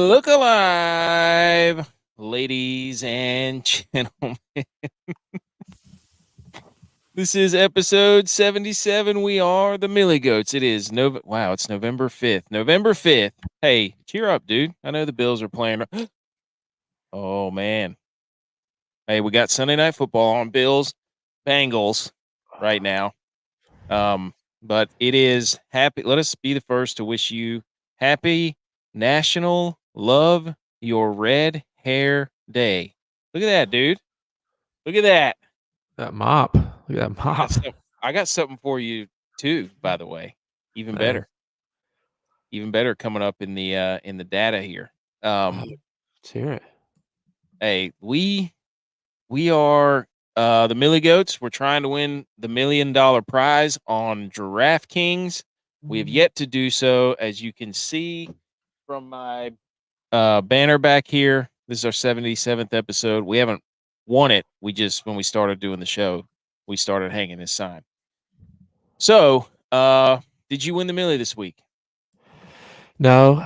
Look alive, ladies and gentlemen. This is episode 77. We are the Milly Goats. It is it's November 5th. November 5th. Hey, cheer up, dude. I know the Bills are playing. Oh, man. Hey, we got Sunday Night Football on Bills, Bengals right now. But it is happy. Let us be the first to wish you happy National Love Your Red Hair Day. Look at that, dude. Look at that. That mop. Look at that mop. I got something for you too, by the way. Even better. Even better coming up in the data here. Let's hear it. Hey, we are the Milly Goats. We're trying to win the $1 million prize on DraftKings. We have yet to do so, as you can see from my banner back here. This is our 77th episode. We haven't won it. We just, when we started doing the show, we started hanging this sign. So, did you win the Milly this week? No,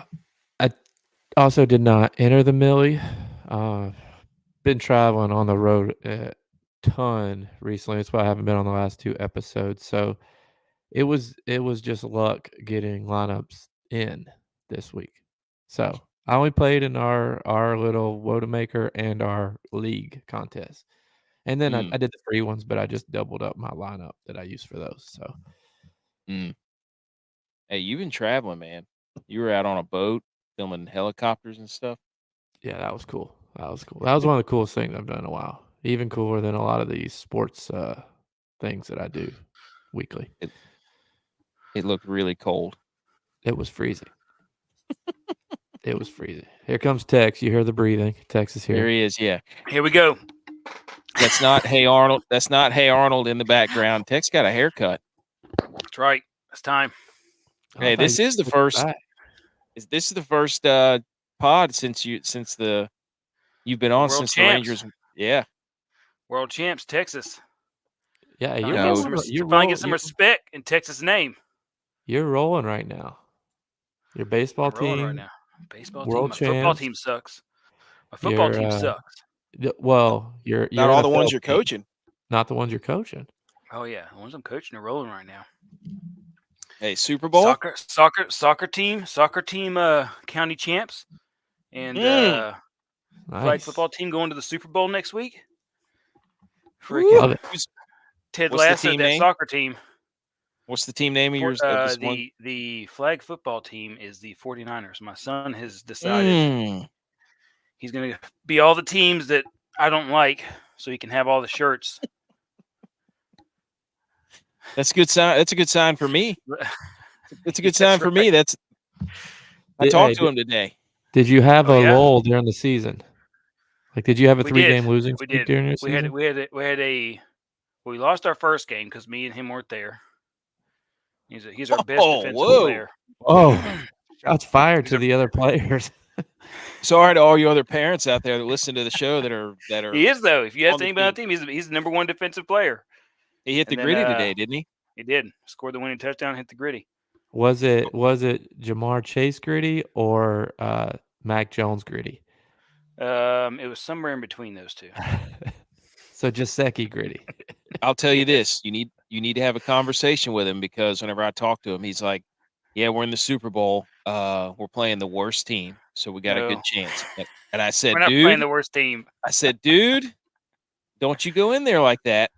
I also did not enter the Milly. Been traveling on the road a ton recently. That's why I haven't been on the last two episodes. So it was just luck getting lineups in this week. So I only played in our little WOAT-A-MAKER and our league contest. And then I did the free ones, but I just doubled up my lineup that I used for those. So Hey, you've been traveling, man. You were out on a boat filming helicopters and stuff. Yeah, that was cool. That was one of the coolest things I've done in a while. Even cooler than a lot of these sports things that I do weekly. It looked really cold. It was freezing. It was freezing. Here comes Tex. You hear the breathing. Tex is here. There he is. Yeah. Here we go. That's not Hey Arnold. That's not Hey Arnold in the background. Tex got a haircut. That's right. It's time. Hey, this is the first. This is the first pod since you've been on since the Rangers. Yeah. World champs, Texas. Yeah, you're finally get some respect in Texas' name. You're rolling right now. Your baseball team right now. Baseball world team. My football team sucks. My football team sucks. Well, you're not all the ones you're coaching. Not the ones you're coaching. Oh yeah, the ones I'm coaching are rolling right now. Hey, Super Bowl soccer team, county champs, and flag football team going to the Super Bowl next week. Love it. Ted Lasso, that soccer team. What's the team name of yours? The flag football team is the 49ers. My son has decided he's going to be all the teams that I don't like, so he can have all the shirts. That's a good sign. That's a good sign for me. That's a good sign for me. I talked to him today. Did you have a lull during the season? Like, did you have a 3-game losing streak during your season? We lost our first game because me and him weren't there. He's our best defensive player. Oh, shots fired to the other players. Sorry to all you other parents out there that listen to the show that are. He is, though. If you ask anybody on the team, he's the number one defensive player. He hit the gritty today, didn't he? He did. Scored the winning touchdown, hit the gritty. Was it Jamar Chase gritty or Mac Jones gritty? It was somewhere in between those two. So Giuseppe gritty. I'll tell you this: you need to have a conversation with him, because whenever I talk to him, he's like, "Yeah, we're in the Super Bowl. We're playing the worst team, so we got a good chance." And I said, "We're not playing the worst team." I said, "Dude, don't you go in there like that.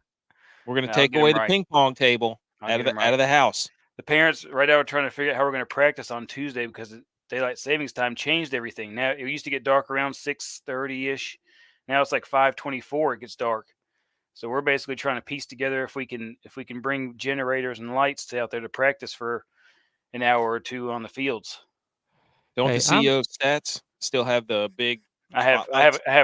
We're going to take away the ping pong table out of the house." The parents right now are trying to figure out how we're going to practice on Tuesday because daylight savings time changed everything. Now it used to get dark around 6:30-ish. Now it's like 5:24. It gets dark. So we're basically trying to piece together if we can bring generators and lights out there to practice for an hour or two on the fields. Don't the CEO stats still have the big? I have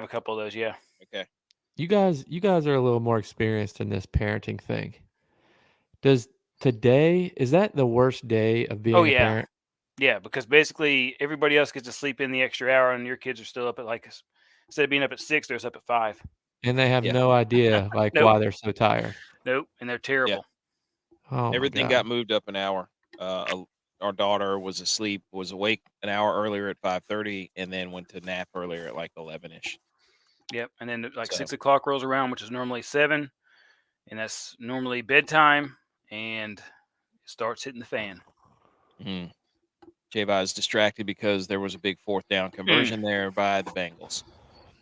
a couple of those. Yeah. Okay. You guys are a little more experienced in this parenting thing. Is that the worst day of being a parent? Yeah, because basically everybody else gets to sleep in the extra hour, and your kids are still up at instead of being up at 6, they're up at 5. And they have no idea why they're so tired. Nope, and they're terrible. Yeah. Oh, everything got moved up an hour. our daughter was asleep, was awake an hour earlier at 5:30, and then went to nap earlier at like 11ish. Yep. And then like So. 6 o'clock rolls around, which is normally 7, and that's normally bedtime, and it starts hitting the fan. Mm. JVi is distracted because there was a big 4th down conversion there by the Bengals.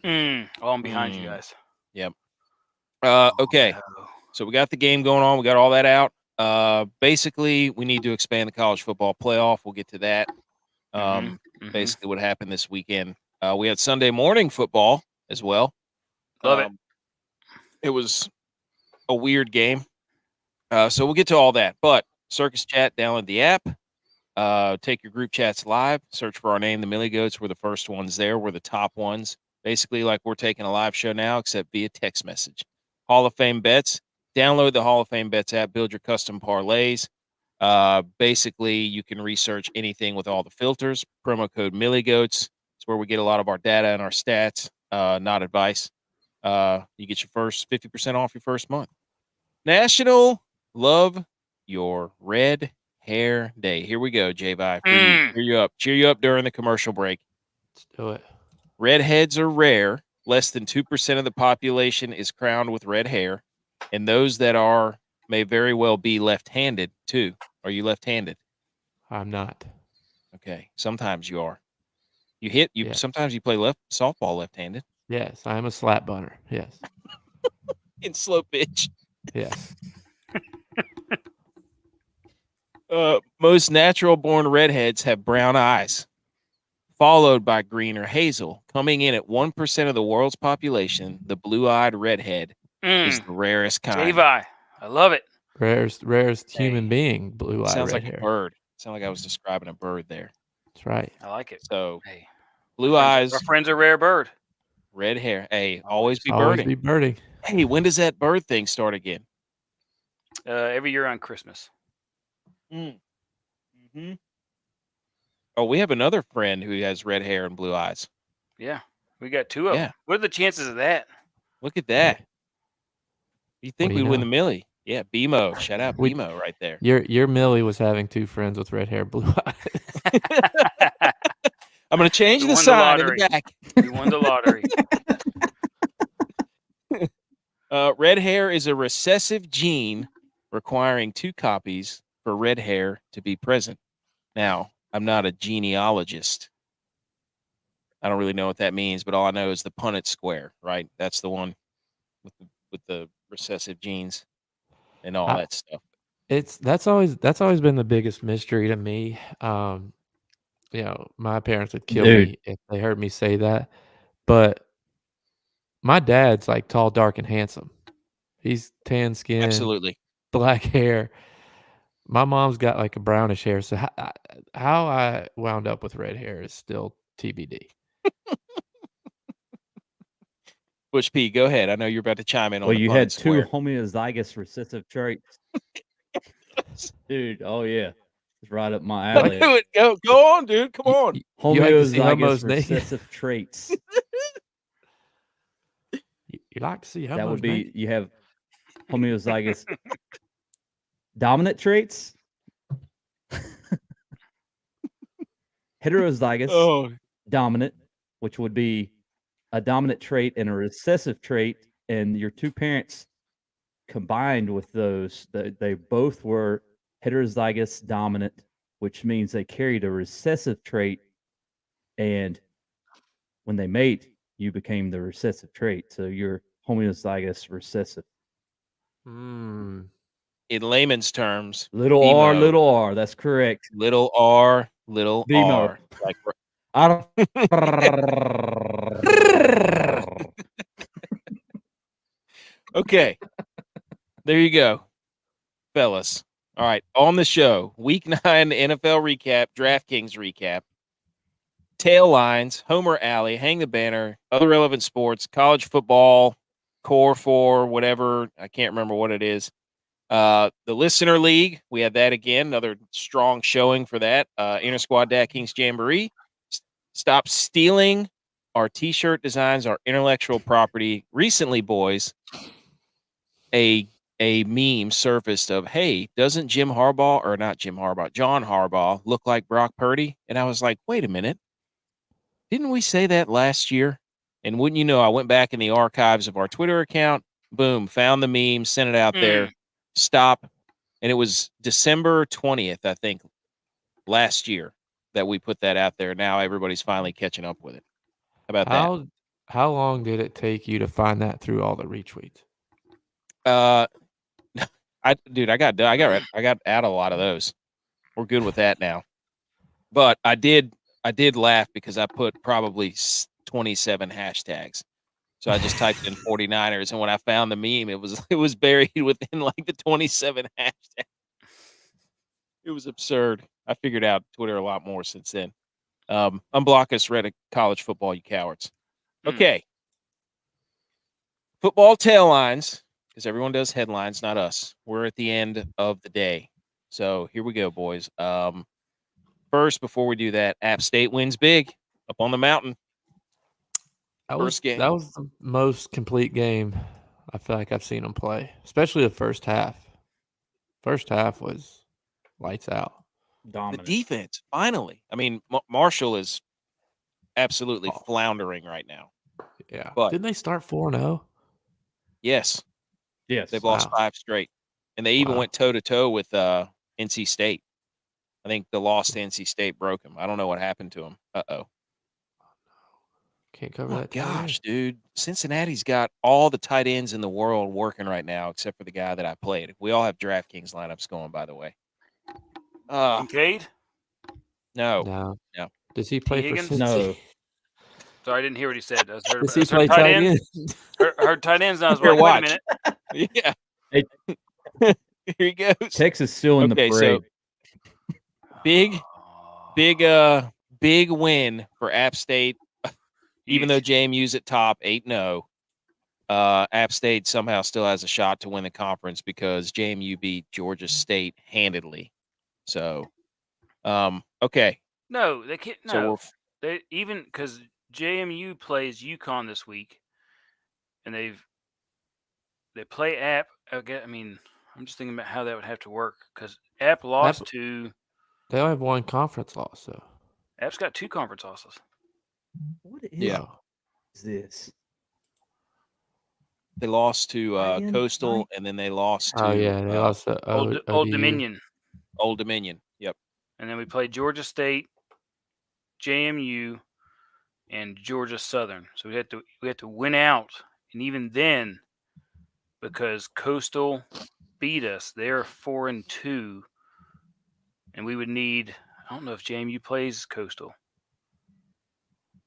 Oh, I'm behind you guys. Yep. Okay. No. So we got the game going on. We got all that out. Basically, we need to expand the college football playoff. We'll get to that. Basically, what happened this weekend. We had Sunday morning football as well. Love it. It was a weird game. So we'll get to all that. But Circus Chat, download the app. Take your group chats live. Search for our name, the Milly Goats. We're the first ones there. We're the top ones. Basically, like we're taking a live show now, except via text message. Hall of Fame Bets. Download the Hall of Fame Bets app. Build your custom parlays. Basically, you can research anything with all the filters. Promo code MillyGoats. It's where we get a lot of our data and our stats, not advice. You get your first 50% off your first month. National Love Your Red Hair Day. Here we go, JVi. For you. Cheer you up during the commercial break. Let's do it. Redheads are rare. Less than 2% of the population is crowned with red hair. And those that are may very well be left-handed, too. Are you left-handed? I'm not. Okay. Sometimes you are. Yeah. Sometimes you play softball left-handed. Yes, I am a slap bunner. Yes. In slow pitch. Yes. Most natural-born redheads have brown eyes, followed by green or hazel. Coming in at 1% of the world's population, the blue-eyed redhead is the rarest kind. JVi, I love it. Rarest human being, blue-eyed Sounds red like hair. a bird. Sounds like I was describing a bird there. That's right. I like it. So, Hey, blue eyes, our friend's a rare bird. red hair. Hey, always be Always birding. be birding. Hey, when does that bird thing start again? Every year on Christmas. Mm-hmm. Oh, we have another friend who has red hair and blue eyes. Yeah, we got 2 of them. What are the chances of that? Look at that. You think we'd win the know? Milly? Yeah, BMO. Shout out BMO right there. Your Milly was having 2 friends with red hair, blue eyes. I'm going to change the sign in the back. We won the lottery. Red hair is a recessive gene requiring 2 copies for red hair to be present. Now, I'm not a genealogist. I don't really know what that means, but all I know is the Punnett square, right? That's the one with the recessive genes and all that stuff. That's always been the biggest mystery to me. You know, my parents would kill me if they heard me say that. But my dad's like tall, dark, and handsome. He's tan skin, absolutely black hair. My mom's got like a brownish hair. So how I wound up with red hair is still TBD. ButchP, go ahead. I know you're about to chime in on the you had 2 square. homozygous recessive traits. Dude, oh yeah. It's right up my alley. Do it. Go on, dude. Come on. Homozygous recessive traits. You like to see how that would be you have homozygous dominant traits, heterozygous dominant, which would be a dominant trait and a recessive trait, and your 2 parents combined with those, they both were heterozygous dominant, which means they carried a recessive trait, and when they mate, you became the recessive trait. So you're homozygous recessive. In layman's terms, little r, that's correct. Little r, BMO. Like okay. There you go, fellas. All right, on the show, Week 9 NFL recap, DraftKings recap, tail lines, Homer Alley, hang the banner, other relevant sports, college football, core 4, whatever. I can't remember what it is. The Listener League, we had that again, another strong showing for that. Inter Squad DraftKings Jamboree. Stop stealing our T-shirt designs, our intellectual property. Recently, boys, a a meme surfaced of, hey, doesn't John Harbaugh look like Brock Purdy? And I was like, wait a minute. Didn't we say that last year? And wouldn't you know, I went back in the archives of our Twitter account, boom, found the meme, sent it out there, stop. And it was December 20th, I think, last year that we put that out there. Now everybody's finally catching up with it. How about that? How long did it take you to find that through all the retweets? I got out a lot of those. We're good with that now. But I did laugh because I put probably 27 hashtags. So I just typed in 49ers, and when I found the meme, it was buried within like the 27 hashtags. It was absurd. I figured out Twitter a lot more since then. Unblock us, Reddit college football, you cowards. Okay. Football tail lines, because everyone does headlines, not us. We're at the end of the day. So here we go, boys. First, before we do that, App State wins big up on the mountain. First game. That was the most complete game I feel like I've seen them play, especially the first half. First half was lights out. Dominant. The defense, finally. I mean, Marshall is absolutely floundering right now. Yeah. But didn't they start 4-0? Yes. Yes. They've lost 5 straight. And they even went toe-to-toe with NC State. I think the loss to NC State broke him. I don't know what happened to him. Uh-oh. Can't cover that. Gosh, dude. Cincinnati's got all the tight ends in the world working right now, except for the guy that I played. We all have DraftKings lineups going, by the way. Kincaid? No. Does he play for Higgins? Cincinnati? No. Sorry, I didn't hear what he said. Does he play tight end? Heard tight ends, and I was like, wait a minute. Yeah. Hey. Here he goes. Texas still in the parade. So big win for App State. Even though JMU's at top 8-0, App State somehow still has a shot to win the conference because JMU beat Georgia State handedly. So, okay. No, they can't. No, so they even because JMU plays UConn this week, and they play App. I mean, I'm just thinking about how that would have to work because App lost to. They only have one conference loss, though. App's got 2 conference losses. What is this? They lost to Coastal, and then they lost to they lost to Old Dominion. Old Dominion. Yep. And then we played Georgia State, JMU, and Georgia Southern. So we had to win out, and even then, because Coastal beat us, they're 4-2, and we would need. I don't know if JMU plays Coastal.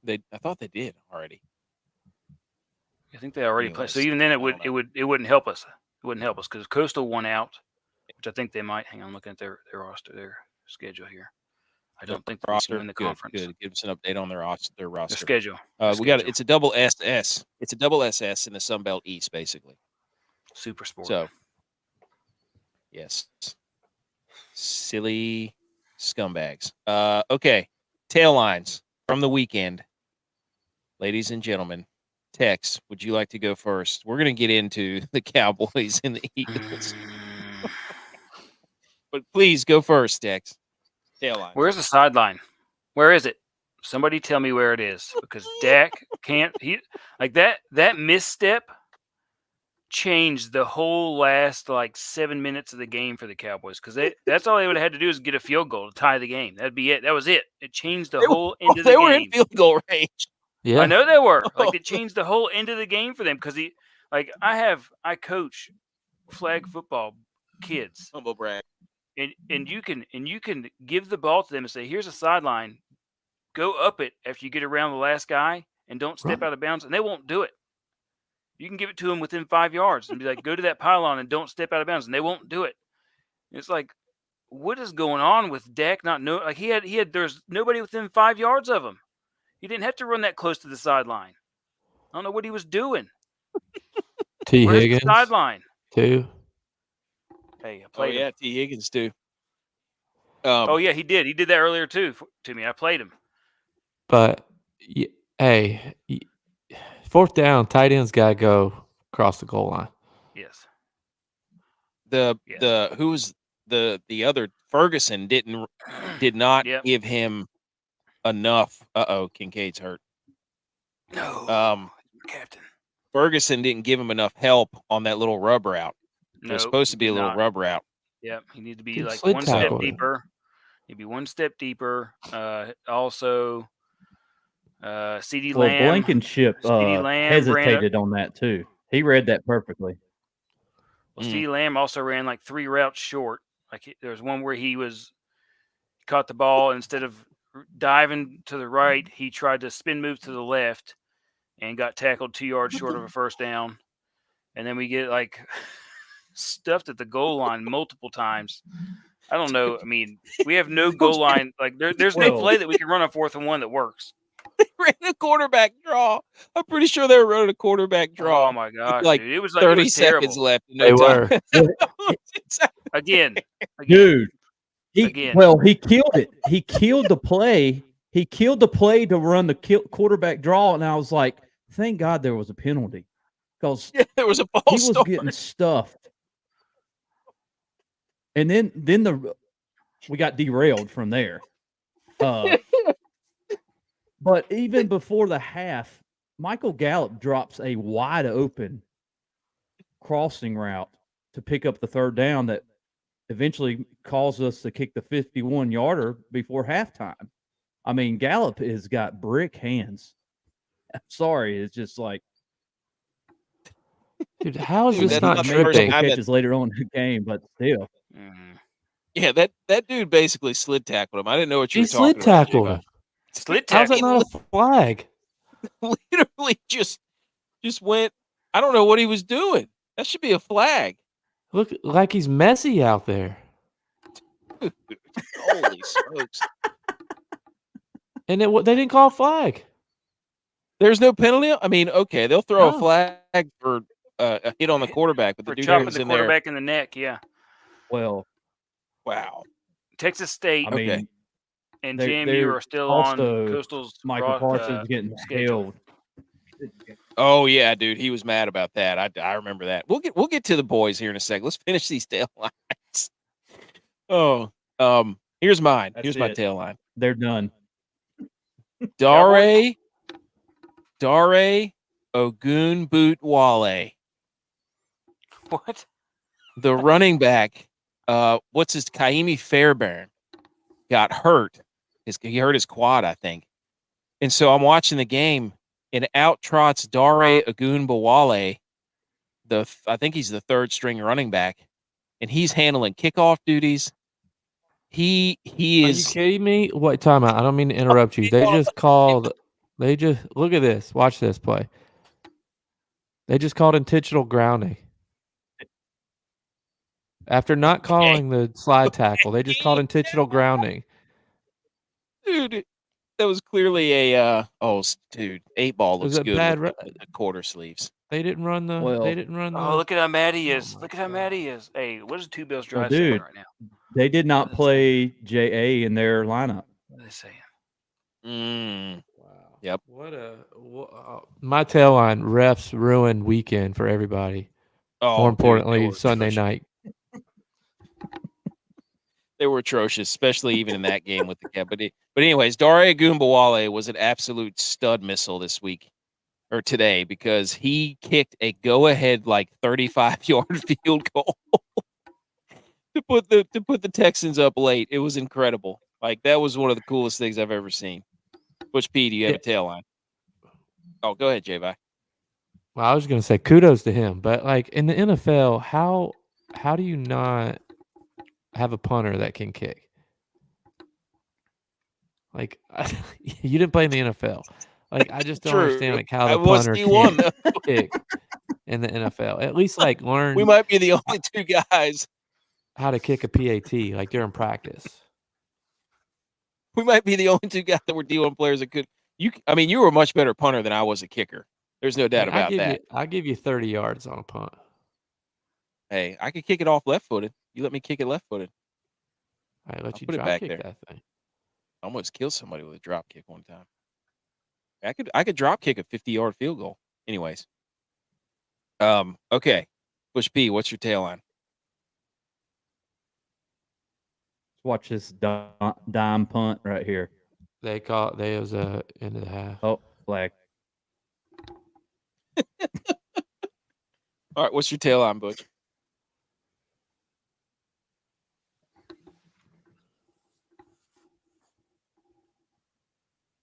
I thought they did already. I think they already played. So even then, it wouldn't help us. It wouldn't help us because Coastal won out, which I think they might. Hang on, I'm looking at their roster, their schedule here. I don't think they're going to win the conference. Good. Give us an update on their roster. Their schedule. We got it. It's a double SS. It's a double SS in the Sun Belt East, basically. Super sport. So, yes, silly scumbags. Okay, tail lines from the weekend, ladies and gentlemen. Tex, would you like to go first? We're going to get into the Cowboys and the Eagles, but please go first, Tex. Tail line. Where's the sideline? Where is it? Somebody tell me where it is, because Dak can't. That misstep changed the whole last 7 minutes of the game for the Cowboys, because that's all they would have had to do is get a field goal to tie the game. That'd be it. That was it. It changed the whole end of the game. They were in field goal range. Yeah, I know they were. It changed the whole end of the game for them because I coach flag football kids. Humble brag. And you can give the ball to them and say, here's a sideline. Go up it after you get around the last guy and don't step out of bounds, and they won't do it. You can give it to them within 5 yards and be like, go to that pylon and don't step out of bounds, and they won't do it. It's like, what is going on with Dak not knowing? There's nobody within 5 yards of him. He didn't have to run that close to the sideline. I don't know what he was doing. T. Where's Higgins. the sideline? Too. Hey, I played him. T. Higgins too. He did. He did that earlier too to me. I played him. But hey, 4th down, tight ends got to go across the goal line. Yes. who was the other Ferguson did not Yep. give him enough. Kincaid's hurt. No, Captain. Ferguson didn't give him enough help on that little rub route. It was No, supposed to be a little rub route. Yep, he needs to be Dude, like slid one step tackled him. deeper. He'd be one step deeper. Also, CD Well, Lamb. Blankenship CeeDee Lamb hesitated on that too. He read that perfectly. Well, CeeDee Lamb also ran like 3 routes short. Like there was one where he caught the ball, and instead of diving to the right, he tried to spin move to the left and got tackled 2 yards short of a first down. And then we get like stuffed at the goal line multiple times. I don't know. I mean, we have no goal line. Like there's no play that we can run on 4th and 1 that works. They ran a quarterback draw. I'm pretty sure they were running a quarterback draw. Oh my gosh, like dude. It was 30 terrible. seconds left. They were. Again. Dude. He killed it. He killed the play. He killed the play to run the quarterback draw, and I was like, thank God there was a penalty. Because there was a false he was start. getting stuffed. And then we got derailed from there. But even before the half, Michael Gallup drops a wide open crossing route to pick up the 3rd down that eventually caused us to kick the 51-yarder before halftime. I mean, Gallup has got brick hands. I'm sorry, it's just like, dude, how is Dude, this that's not not the first tripping? time catches later on in the game, but still. Yeah, that dude basically slid tackled him. I didn't know what you He were talking slid tackled about. him. Slid How's tackle. that not a flag? Literally just went. I don't know what he was doing. That should be a flag. Look like he's messy out there. Dude, holy smokes! And they didn't call a flag. There's no penalty. I mean, okay, they'll throw a flag for a hit on the quarterback, but the For dude chopping was the in there. quarterback in the neck, yeah. Well, Wow. Texas State I mean, and they're JMU are still on Coastal's Michael Parsons getting schedule. held. Oh yeah, dude, he was mad about that. I remember that. We'll get to the boys here in a sec. Let's finish these tail lines. Oh, here's mine. That's Here's my it. tail line. They're done. Dare Ogunbowale. What? The running back, what's his Kaimi Fairbairn, got hurt. He hurt his quad, I think. And so I'm watching the game, and out trots Dare Ogunbowale. I think he's the 3rd string running back, and he's handling kickoff duties. He Are you is. kidding me? What time out? I don't mean to interrupt you. They just called. They just look at this. Watch this play. They just called intentional grounding. After not calling the slide tackle, they just called intentional grounding. Dude, that was clearly a 8-ball looks good with the quarter sleeves. They didn't run the. They didn't run the. Oh, look at how mad he is! Look at how mad he is. Hey, what is 2 Bills drive dude, saying right now? They did not play JA in their lineup. What are they saying? Wow. Yep. My tail line, refs ruined weekend for everybody. Oh, more importantly, dude, Sunday night. They were atrocious, especially even in that game with the cap. But anyways, Dare Ogunbowale was an absolute stud missile this week or today because he kicked a go-ahead 35-yard field goal to put the Texans up late. It was incredible. That was one of the coolest things I've ever seen. ButchP, do you have a tail line? Oh, go ahead, JVi. Well, I was going to say kudos to him, but in the NFL, how do you not have a punter that can kick? You didn't play in the NFL. I just don't understand how the punter can kick in the NFL. At least learn. We might be the only 2 guys how to kick a PAT during practice. We might be the only 2 guys that were D1 players that could. You were a much better punter than I was a kicker. There's no doubt about that. I'll give you 30 yards on a punt. Hey, I could kick it off left-footed. You let me kick it left-footed. I let you put it drop back kick there. that thing. I almost killed somebody with a drop kick one time. I could drop kick a 50-yard field goal. Anyways. Okay. ButchP, what's your tail line? watch this dime punt right here. They was into the half. Oh, flag. All right, what's your tail line, Butch?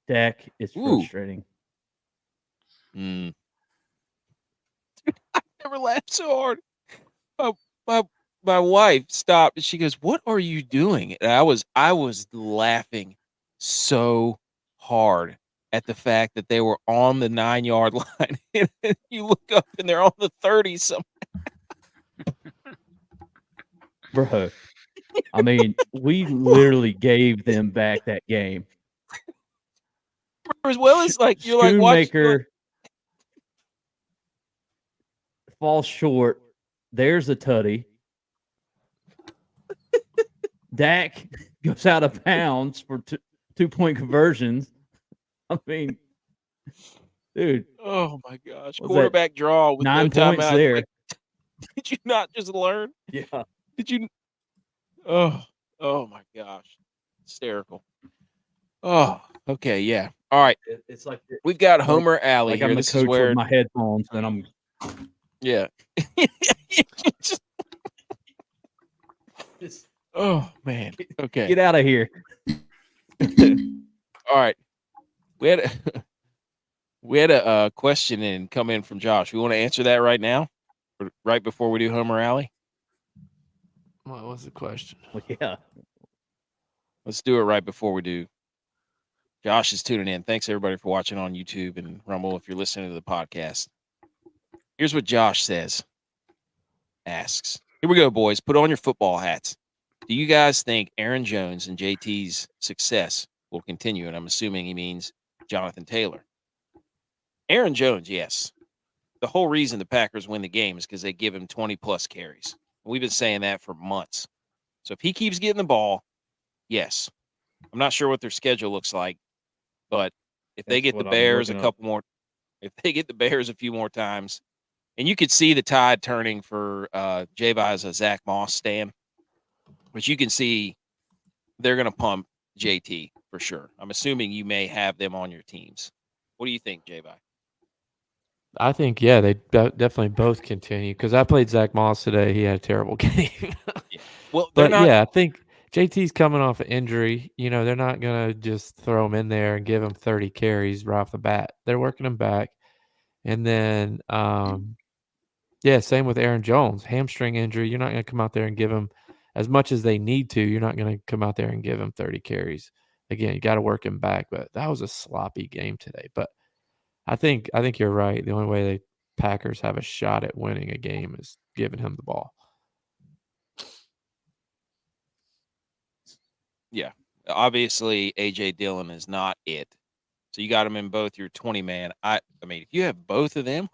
Dak is Ooh. frustrating. Mm. I never laughed so hard. My wife stopped and she goes, "What are you doing?" And I was laughing so hard at the fact that they were on the 9-yard line. And you look up and they're on the 30 somewhere. Bro, I mean, we literally gave them back that game. As well as like you're like watching. Schoonmaker falls short. There's a tutty. Dak goes out of bounds for 2-point conversions. I mean, dude, Oh my gosh! Was that Quarterback draw with 9 no points timeout. there. Like, did you not just learn? Yeah. Did you? Oh my gosh! Hysterical. Oh, okay, yeah. All right, It's like we've got Homer Alley like here. I'm the This coach is where, with my headphones, and I'm yeah. Oh man. Okay. get out of here. All right. We had a question come in from Josh. We want to answer that right now, or right before we do Homer Alley. What was the question? Well, yeah. Let's do it right before we do. Josh is tuning in. Thanks everybody for watching on YouTube and Rumble. If you're listening to the podcast, here's what Josh asks. Here we go, boys. Put on your football hats. Do you guys think Aaron Jones and JT's success will continue? And I'm assuming he means Jonathan Taylor. Aaron Jones, yes. The whole reason the Packers win the game is because they give him 20-plus carries. We've been saying that for months. So if he keeps getting the ball, yes. I'm not sure what their schedule looks like, but if they get the Bears if they get the Bears a few more times, and you could see the tide turning for JVi as a Zach Moss stand, but you can see they're going to pump JT for sure. I'm assuming you may have them on your teams. What do you think, JVi? I think, yeah, they definitely both continue because I played Zach Moss today. He had a terrible game. Yeah. Well, but yeah, I think JT's coming off an injury. You know, they're not going to just throw him in there and give him 30 carries right off the bat. They're working him back. And then, yeah, same with Aaron Jones. Hamstring injury. You're not going to come out there and give him as much as they need to. You're not going to come out there and give him 30 carries. Again, you got to work him back. But that was a sloppy game today. But I think you're right. The only way the Packers have a shot at winning a game is giving him the ball. Yeah. Obviously, A.J. Dillon is not it. So you got him in both your 20-man. I mean, if you have both of them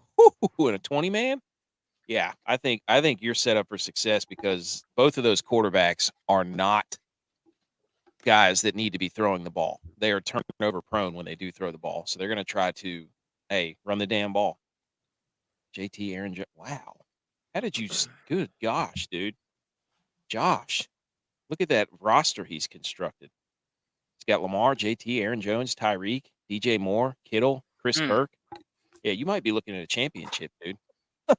in a 20-man, yeah, I think you're set up for success because both of those quarterbacks are not guys that need to be throwing the ball. They are turnover prone when they do throw the ball. So they're going to try to, hey, run the damn ball. JT, Aaron, wow. How did you, good gosh, dude. Josh, look at that roster he's constructed. He's got Lamar, JT, Aaron Jones, Tyreek, DJ Moore, Kittle, Chris Kirk. Yeah, you might be looking at a championship, dude.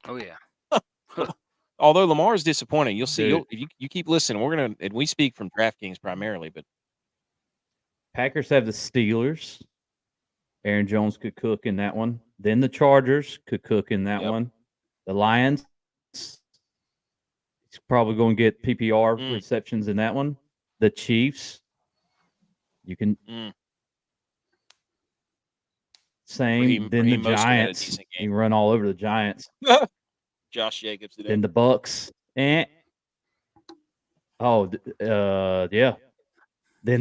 Oh, yeah. Although Lamar is disappointing, you'll see. Dude. You keep listening. We're gonna, and we speak from DraftKings primarily, but Packers have the Steelers. Aaron Jones could cook in that one. Then the Chargers could cook in that one. The Lions, he's probably going to get PPR receptions in that one. The Chiefs, you can same. Then the Giants, you can run all over the Giants. Josh Jacobs today. Then the Bucks, yeah. Then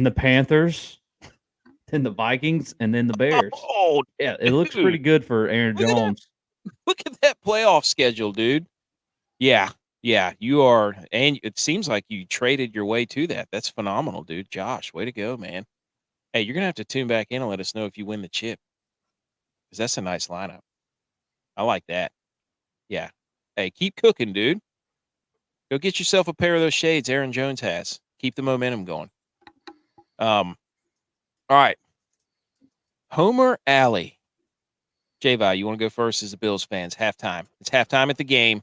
the Panthers, then the Vikings, and then the Bears. Oh, yeah, it looks pretty good for Aaron Jones. Look at that playoff schedule, dude. Yeah, you are, and it seems like you traded your way to that. That's phenomenal, dude. Josh, way to go, man. Hey, you're gonna have to tune back in and let us know if you win the chip, because that's a nice lineup. I like that. Yeah. Hey, keep cooking, dude. Go get yourself a pair of those shades Aaron Jones has. Keep the momentum going. All right. Homer Alley. JVi, you want to go first as the Bills fans? Halftime. It's halftime at the game.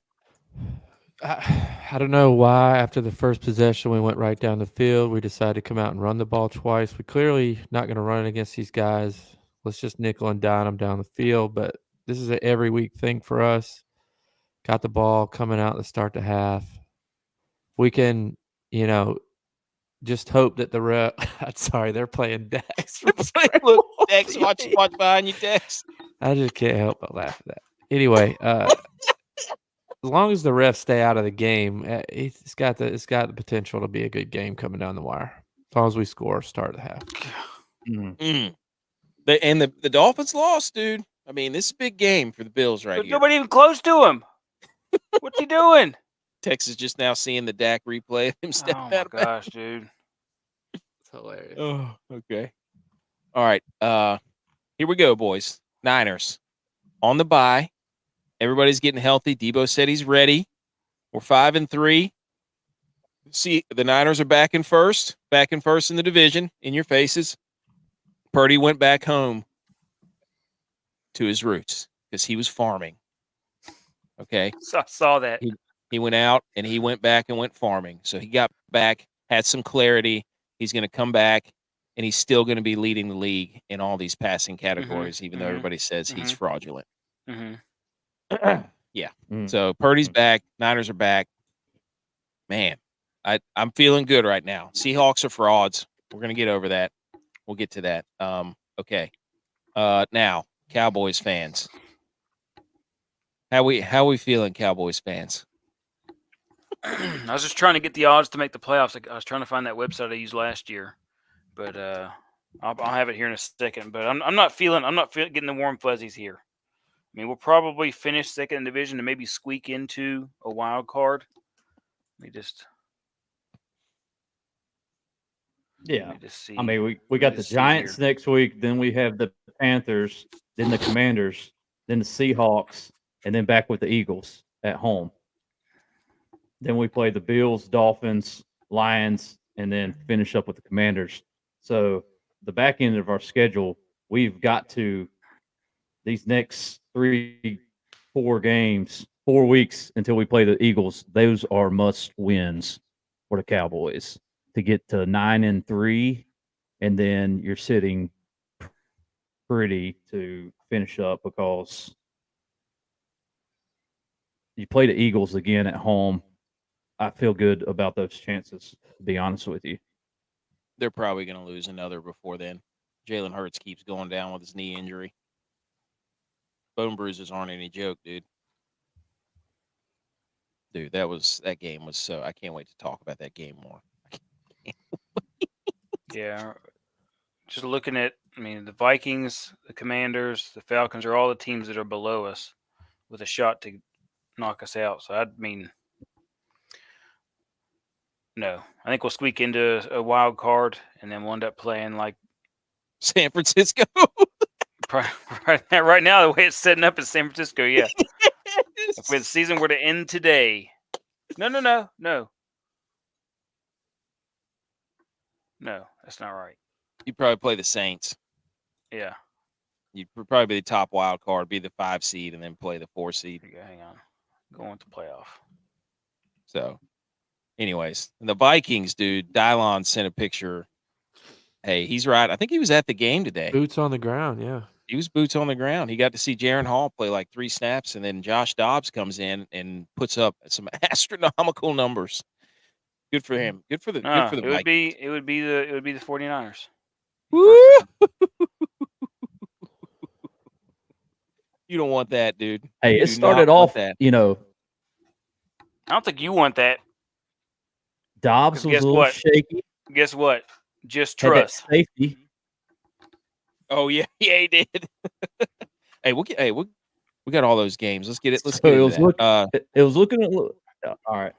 I don't know why after the first possession we went right down the field. We decided to come out and run the ball twice. We clearly not going to run against these guys. Let's just nickel and dime them down the field. But this is an every week thing for us. Got the ball coming out to start the half. We can, just hope that the ref. Sorry, they're playing Dex. Look, Dex, watch behind you, Dex. I just can't help but laugh at that. Anyway, as long as the refs stay out of the game, it's got the potential to be a good game coming down the wire. As long as we score, start the half. The Dolphins lost, dude. I mean, this is a big game for the Bills right here. Nobody even close to him. What's he doing? Texas just now seeing the Dak replay of him step out. Oh my gosh, dude. It's hilarious. Oh, okay. All right. Here we go, boys. Niners on the bye. Everybody's getting healthy. Debo said he's ready. We're 5-3. See, the Niners are back in first in the division. In your faces. Purdy went back home to his roots because he was farming. Okay. So I saw that. He went out and he went back and went farming. So he got back, had some clarity. He's going to come back, and he's still going to be leading the league in all these passing categories, even though everybody says he's fraudulent. Yeah. So Purdy's back. Niners are back. Man, I'm feeling good right now. Seahawks are frauds. We're going to get over that. We'll get to that. Okay. Now, Cowboys fans. How we feeling, Cowboys fans? I was just trying to get the odds to make the playoffs. I was trying to find that website I used last year, but I'll have it here in a second. But I'm not getting the warm fuzzies here. I mean, we'll probably finish second in division and maybe squeak into a wild card. Let me just. Yeah. See. I mean, we got the Giants next week. Then we have the Panthers, then the Commanders, then the Seahawks, and then back with the Eagles at home. Then we play the Bills, Dolphins, Lions, and then finish up with the Commanders. So the back end of our schedule, we've got to these next 3-4 games, 4 weeks until we play the Eagles. Those are must wins for the Cowboys to get to 9-3, and then you're sitting pretty to finish up because you play the Eagles again at home. I feel good about those chances, to be honest with you. They're probably going to lose another before then. Jalen Hurts keeps going down with his knee injury. Bone bruises aren't any joke, dude. Dude, that game was so. I can't wait to talk about that game more. Yeah. Just looking at, the Vikings, the Commanders, the Falcons are all the teams that are below us with a shot to knock us out. So, no. I think we'll squeak into a wild card, and then we'll end up playing like San Francisco. Right now, the way it's setting up is San Francisco, yeah. If the season were to end today. No. No, that's not right. You'd probably play the Saints. Yeah. You'd probably be the top wild card, be the 5 seed, and then play the 4 seed. Hang on. Going to playoff. So, anyways, and the Vikings, dude, DYLON sent a picture. Hey, he's right. I think he was at the game today. Boots on the ground, yeah. He was boots on the ground. He got to see Jaron Hall play like 3 snaps, and then Josh Dobbs comes in and puts up some astronomical numbers. Good for him. Good for the Vikings. It would be the 49ers. Woo! You don't want that, dude. Hey, it started off, I don't think you want that. Dobbs was a little shaky. Guess what? Just trust. Safety. Oh yeah, he did. We got all those games. Let's get it. Let's So get it it. was looking at. All right.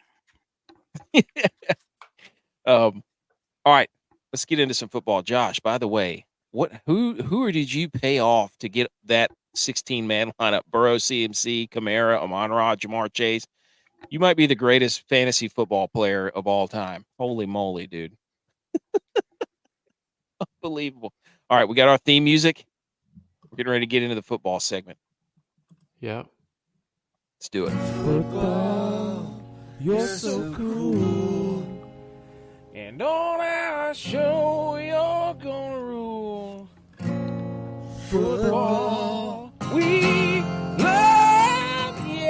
All right. Let's get into some football. Josh, by the way, who did you pay off to get that 16-man lineup? Burrow, CMC, Kamara, Amon-Ra, Jamar Chase. You might be the greatest fantasy football player of all time. Holy moly, dude. Unbelievable. All right, we got our theme music. We're getting ready to get into the football segment. Yep. Let's do it. Football, you're so cool. And on our show, you're gonna rule. Football, we love you.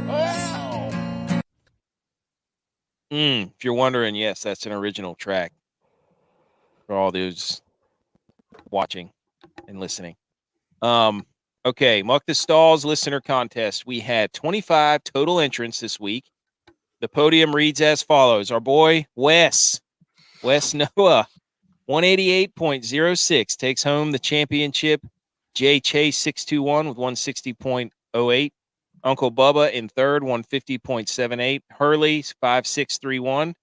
Wow. If you're wondering, yes, that's an original track for all those watching and listening. Okay, Muck the Stalls listener contest. We had 25 total entrants this week. The podium reads as follows. Our boy Wes Noah, 188.06 takes home the championship. Jay Chase 621 with 160.08. Uncle Bubba in third, 150.78. Hurley 5631,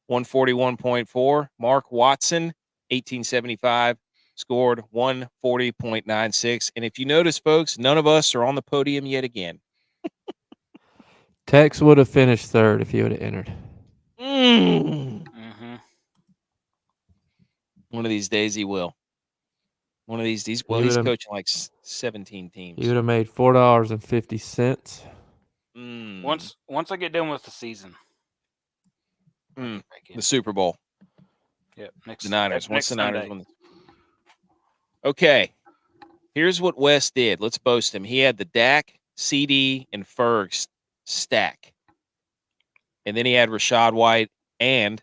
141.4. Mark Watson 1875 scored 140.96. And if you notice, folks, none of us are on the podium yet again. Tex would have finished third if he would have entered. Mm-hmm. One of these days he will. One of these days. Well, he's coaching like 17 teams. He would have made $4.50. Once I get done with the season. The Super Bowl. Yep. The Niners. Once the Niners Sunday. win. Okay. Here's what Wes did. Let's boast him. He had the Dak, CD, and Ferg stack. And then he had Rachaad White and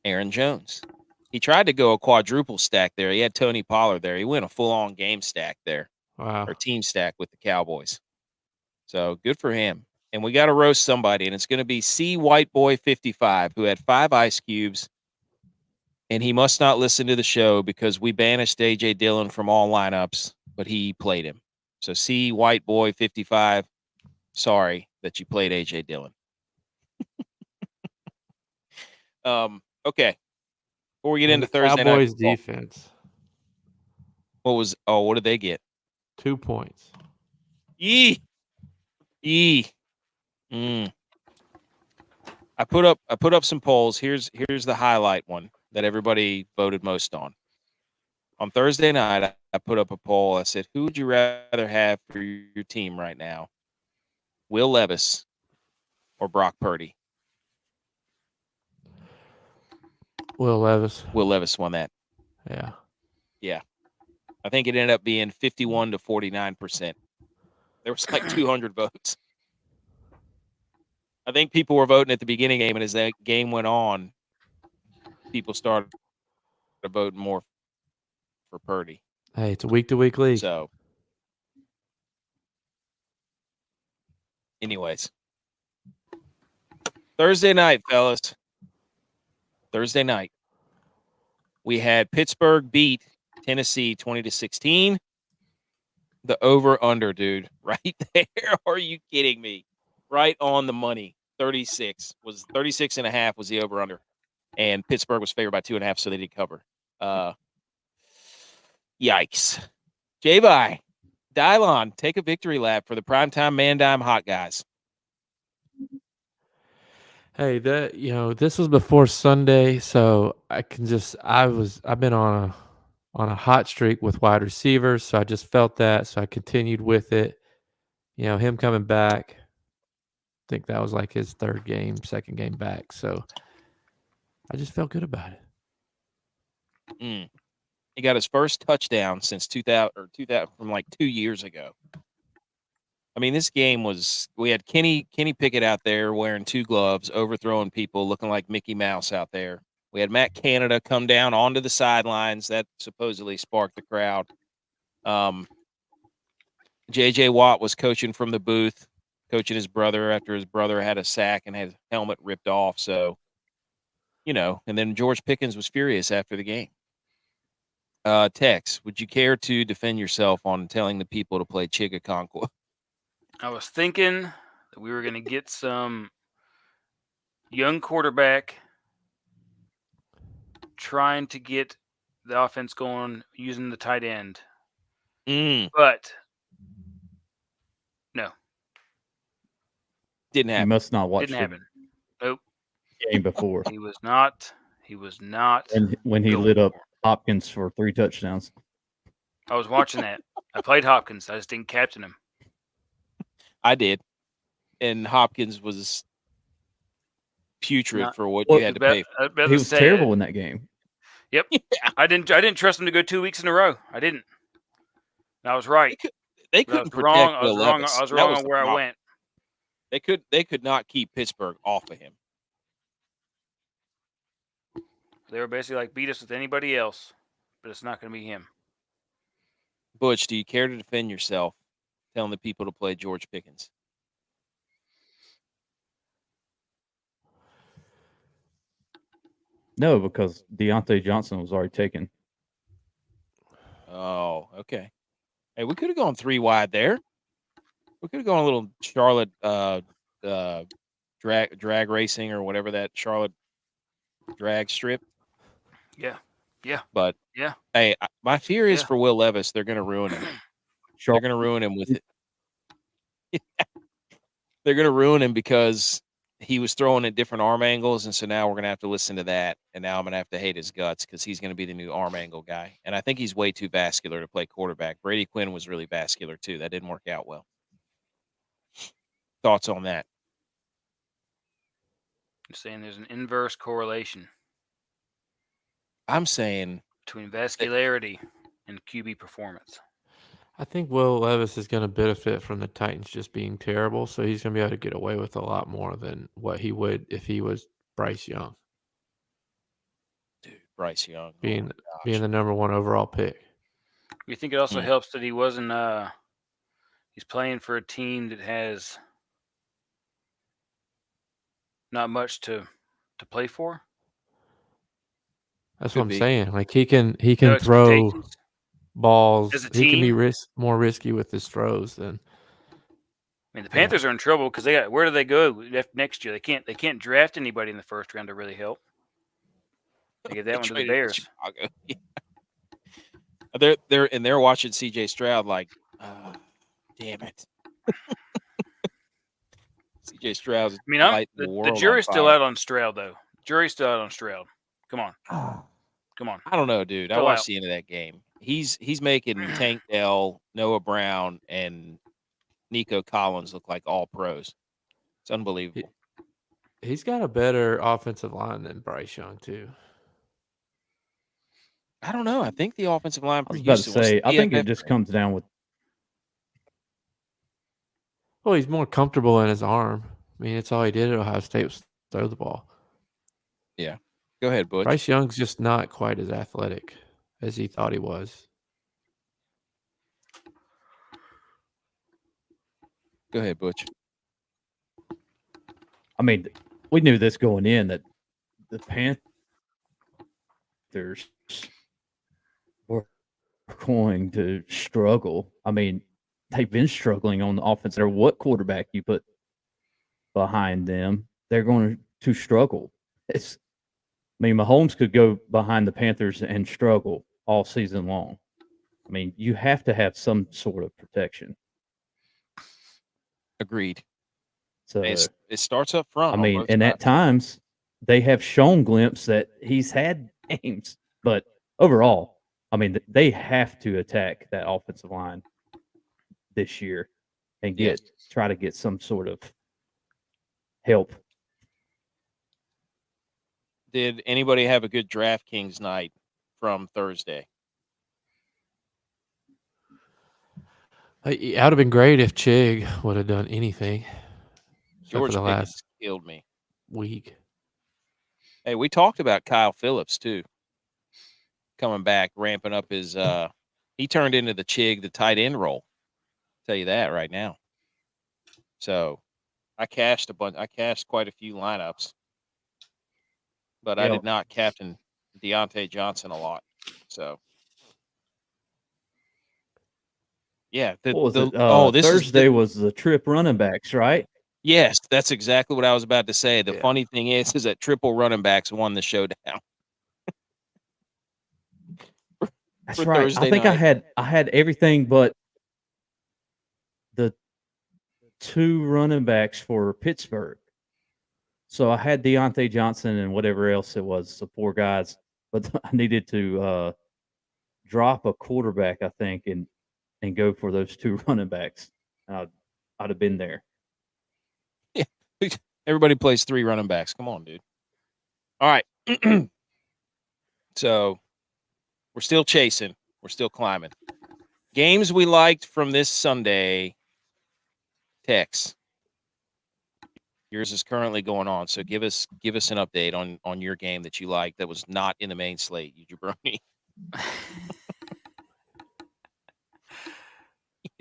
Aaron Jones. He tried to go a quadruple stack there. He had Tony Pollard there. He went a full-on game stack there. Wow. Or team stack with the Cowboys. So good for him. And we got to roast somebody, and it's going to be C White Boy 55, who had 5 ice cubes. And he must not listen to the show because we banished A.J. Dillon from all lineups, but he played him. So C White Boy 55, sorry that you played A.J. Dillon. Okay. Before we get into Thursday Cowboys night football, defense. what did they get? 2 points. I put up some polls. Here's the highlight one that everybody voted most on. On Thursday night, I put up a poll. I said, who would you rather have for your team right now? Will Levis or Brock Purdy? Will Levis. Will Levis won that. Yeah. Yeah. I think it ended up being 51 to 49%. There was like 200 votes. I think people were voting at the beginning game, and as that game went on, people started voting more for Purdy. Hey, it's a week-to-week league. So, anyways, Thursday night, fellas. Thursday night, we had Pittsburgh beat Tennessee 20-16. The over/under, dude, right there. Are you kidding me? Right on the money. 36.5 was the over/under, and Pittsburgh was favored by 2.5, so they did cover. Yikes. JVi, DYLON, take a victory lap for the primetime man-dime hot guys. Hey, this was before Sunday, so I've been on a hot streak with wide receivers, so I just felt that, so I continued with it. Him coming back, I think that was like his second game back, so I just felt good about it. He got his first touchdown since 2000 from like 2 years ago. I mean, this game we had Kenny Pickett out there wearing 2 gloves, overthrowing people, looking like Mickey Mouse out there. We had Matt Canada come down onto the sidelines. That supposedly sparked the crowd. J.J. Watt was coaching from the booth, coaching his brother after his brother had a sack and had his helmet ripped off. So, and then George Pickens was furious after the game. Tex, would you care to defend yourself on telling the people to play Chigakonkwa? I was thinking that we were going to get some young quarterback trying to get the offense going using the tight end. But no. Didn't You happen. must not watch Didn't the happen. Nope. game before. He was not. And when he going lit up for it. Hopkins for 3 touchdowns. I was watching that. I played Hopkins. I just didn't captain him. I did, and Hopkins was putrid Not- for what Well, you had to pay for. I was about He to was say, terrible in that game. Yep. I didn't trust him to go 2 weeks in a row. I didn't. And I was right. They But I couldn't was wrong. protect I was Will wrong. Levis. I was That wrong was on the where I problem. went. They could not keep Pittsburgh off of him. They were basically like, beat us with anybody else, but it's not going to be him. Butch, do you care to defend yourself, telling the people to play George Pickens? No, because Deontay Johnson was already taken. Oh, okay. Hey, we could have gone 3 wide there. We could have gone a little Charlotte drag racing or whatever that Charlotte drag strip. Yeah. But Yeah. hey, my fear is Yeah. for Will Levis, they're going to ruin him. They're going to ruin him with it. They're going to ruin him because he was throwing at different arm angles, and so now we're going to have to listen to that, and now I'm going to have to hate his guts because he's going to be the new arm angle guy, and I think he's way too vascular to play quarterback. Brady Quinn was really vascular too. That didn't work out well. Thoughts on that? I'm saying there's an inverse correlation I'm saying between vascularity and QB performance. I think Will Levis is going to benefit from the Titans just being terrible, so he's going to be able to get away with a lot more than what he would if he was Bryce Young, dude, Bryce Young being oh being the number 1 overall pick. You think it also Hmm. helps that he wasn't he's playing for a team that has not much to play for? That's Could what I'm be. saying. Like he can No throw expectations? balls. As a He can be team? more risky with his throws than. I mean, the Panthers are in trouble because where do they go next year? They can't draft anybody in the first round to really help. They give that They one to the traded to Bears. Chicago. They're watching CJ Stroud like, damn it. CJ Stroud's I mean, lighting the the world jury's on still fire. out on Stroud, though. Jury's still out on Stroud. Come on. Come on. I don't know, dude. I Fill watched out. the end of that game. He's making Tank Dell, Noah Brown, and Nico Collins look like all pros. It's unbelievable. He's got a better offensive line than Bryce Young too. I don't know. I think the offensive line I for was about to Houston was say, I think it DFF. just comes down with Well, he's more comfortable in his arm. I mean, it's all he did at Ohio State was throw the ball. Yeah. Go ahead, Butch. Bryce Young's just not quite as athletic as he thought he was. Go ahead, Butch. I mean, we knew this going in that the Panthers were going to struggle. I mean, they've been struggling on the offense. No matter what quarterback you put behind them, they're going to struggle. I mean, Mahomes could go behind the Panthers and struggle all season long. I mean, you have to have some sort of protection. Agreed. So It starts up front. I on mean, both and at sides. times they have shown glimpse that he's had games, but overall, I mean, they have to attack that offensive line this year and try to get some sort of help. Did anybody have a good DraftKings night from Thursday? It would have been great if Chig would have done anything. Except George for the Pickens last killed me. week. Hey, we talked about Kyle Phillips too. Coming back, ramping up his he turned into the Chig, the tight end role. Tell you that right now. So I cashed quite a few lineups. But I did not captain Deontay Johnson a lot. So yeah. Thursday was the trip running backs, right? Yes, that's exactly what I was about to say. The funny thing is that triple running backs won the showdown. That's right. I think I had everything but the 2 running backs for Pittsburgh. So I had Deontay Johnson and whatever else it was, the 4 guys, but I needed to drop a quarterback, I think, and go for those 2 running backs. I'd have been there. Everybody plays 3 running backs. Come on, dude. All right. So we're still chasing. We're still climbing. Games we liked from this Sunday. Tex. Yours is currently going on, so give us an update on your game that you liked that was not in the main slate, you jabroni.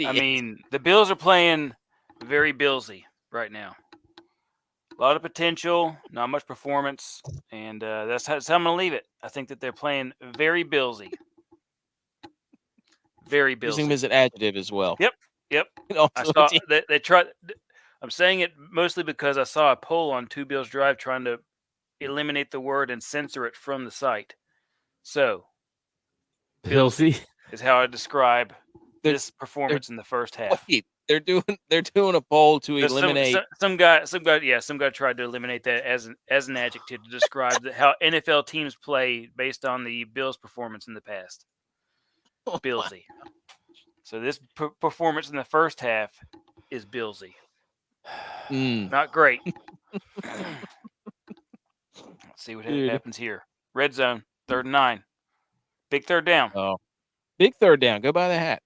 I mean, the Bills are playing very Billsy right now. A lot of potential, not much performance, and that's how I'm going to leave it. I think that they're playing very Billsy. Very Billsy. Using them as an adjective as well. Yep. I saw they tried. I'm saying it mostly because I saw a poll on Two Bills Drive trying to eliminate the word and censor it from the site. So, Billsy is how I describe this performance in the first half. Wait, they're doing a poll to eliminate. Some guy tried to eliminate that as an adjective to describe how NFL teams play based on the Bills' performance in the past. Billsy. So this performance in the first half is Billsy. Not great. Let's see what happens here. Red zone, 3rd and 9. Big 3rd down. Oh, big 3rd down. Go buy the hat.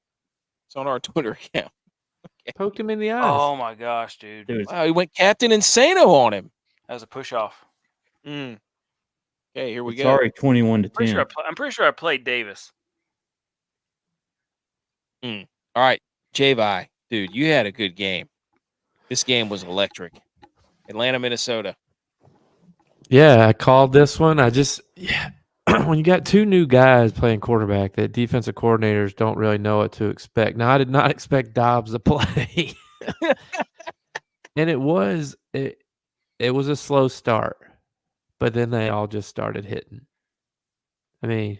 It's on our Twitter account. Okay. Poked him in the eyes. Oh my gosh, dude. Wow, he went Captain Insano on him. That was a push off. Okay, here we go. Sorry, 21-10. I'm pretty sure I played Davis. All right, JVi, dude, you had a good game. This game was electric. Atlanta, Minnesota. Yeah, I called this one. When you got 2 new guys playing quarterback, that defensive coordinators don't really know what to expect. Now, I did not expect Dobbs to play. And it was a slow start, but then they all just started hitting. I mean,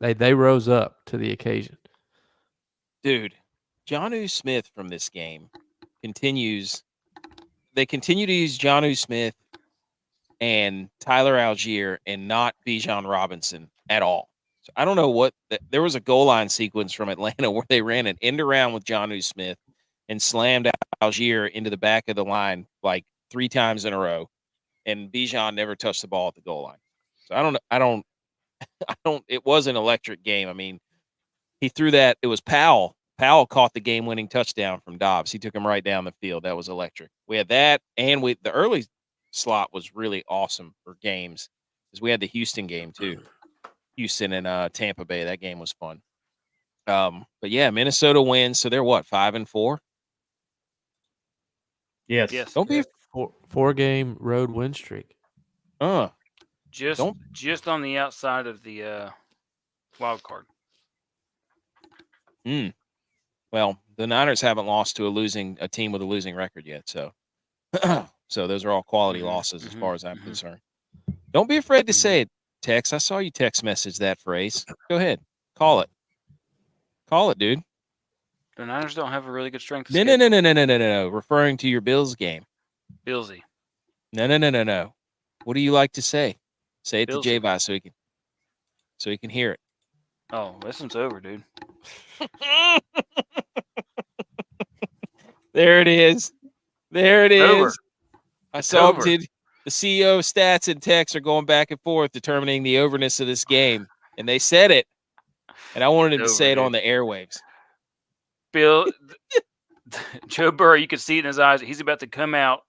they rose up to the occasion. Dude, Jonnu Smith from this game continues. They continue to use Jonnu Smith and Tyler Algier and not Bijan Robinson at all. So I don't know what there was a goal line sequence from Atlanta where they ran an end around with Jonnu Smith and slammed Algier into the back of the line like 3 times in a row, and Bijan never touched the ball at the goal line. So I don't. It was an electric game. I mean, he threw that. It was Powell. Powell caught the game-winning touchdown from Dobbs. He took him right down the field. That was electric. We had that, and the early slot was really awesome for games because we had the Houston game too. Houston and Tampa Bay. That game was fun. But yeah, Minnesota wins. So they're what, 5-4? Yes. Don't be 4-game road win streak. Just on the outside of the wild card. Well, the Niners haven't lost to a team with a losing record yet, so so those are all quality losses as far as I'm concerned. Don't be afraid to say it, Tex. I saw you text message that phrase. Go ahead. Call it. Call it, dude. The Niners don't have a really good strength. No. Referring to your Bills game. Billsy. No. What do you like to say? Say it Billsy. to JVi so he can hear it. Oh, this one's over, dude. There it is. Over. I saw the CEO of Stats and Tex are going back and forth determining the overness of this game, and they said it, and I wanted him to say it on the airwaves. Bill, Joe Burrow, you can see it in his eyes. He's about to come out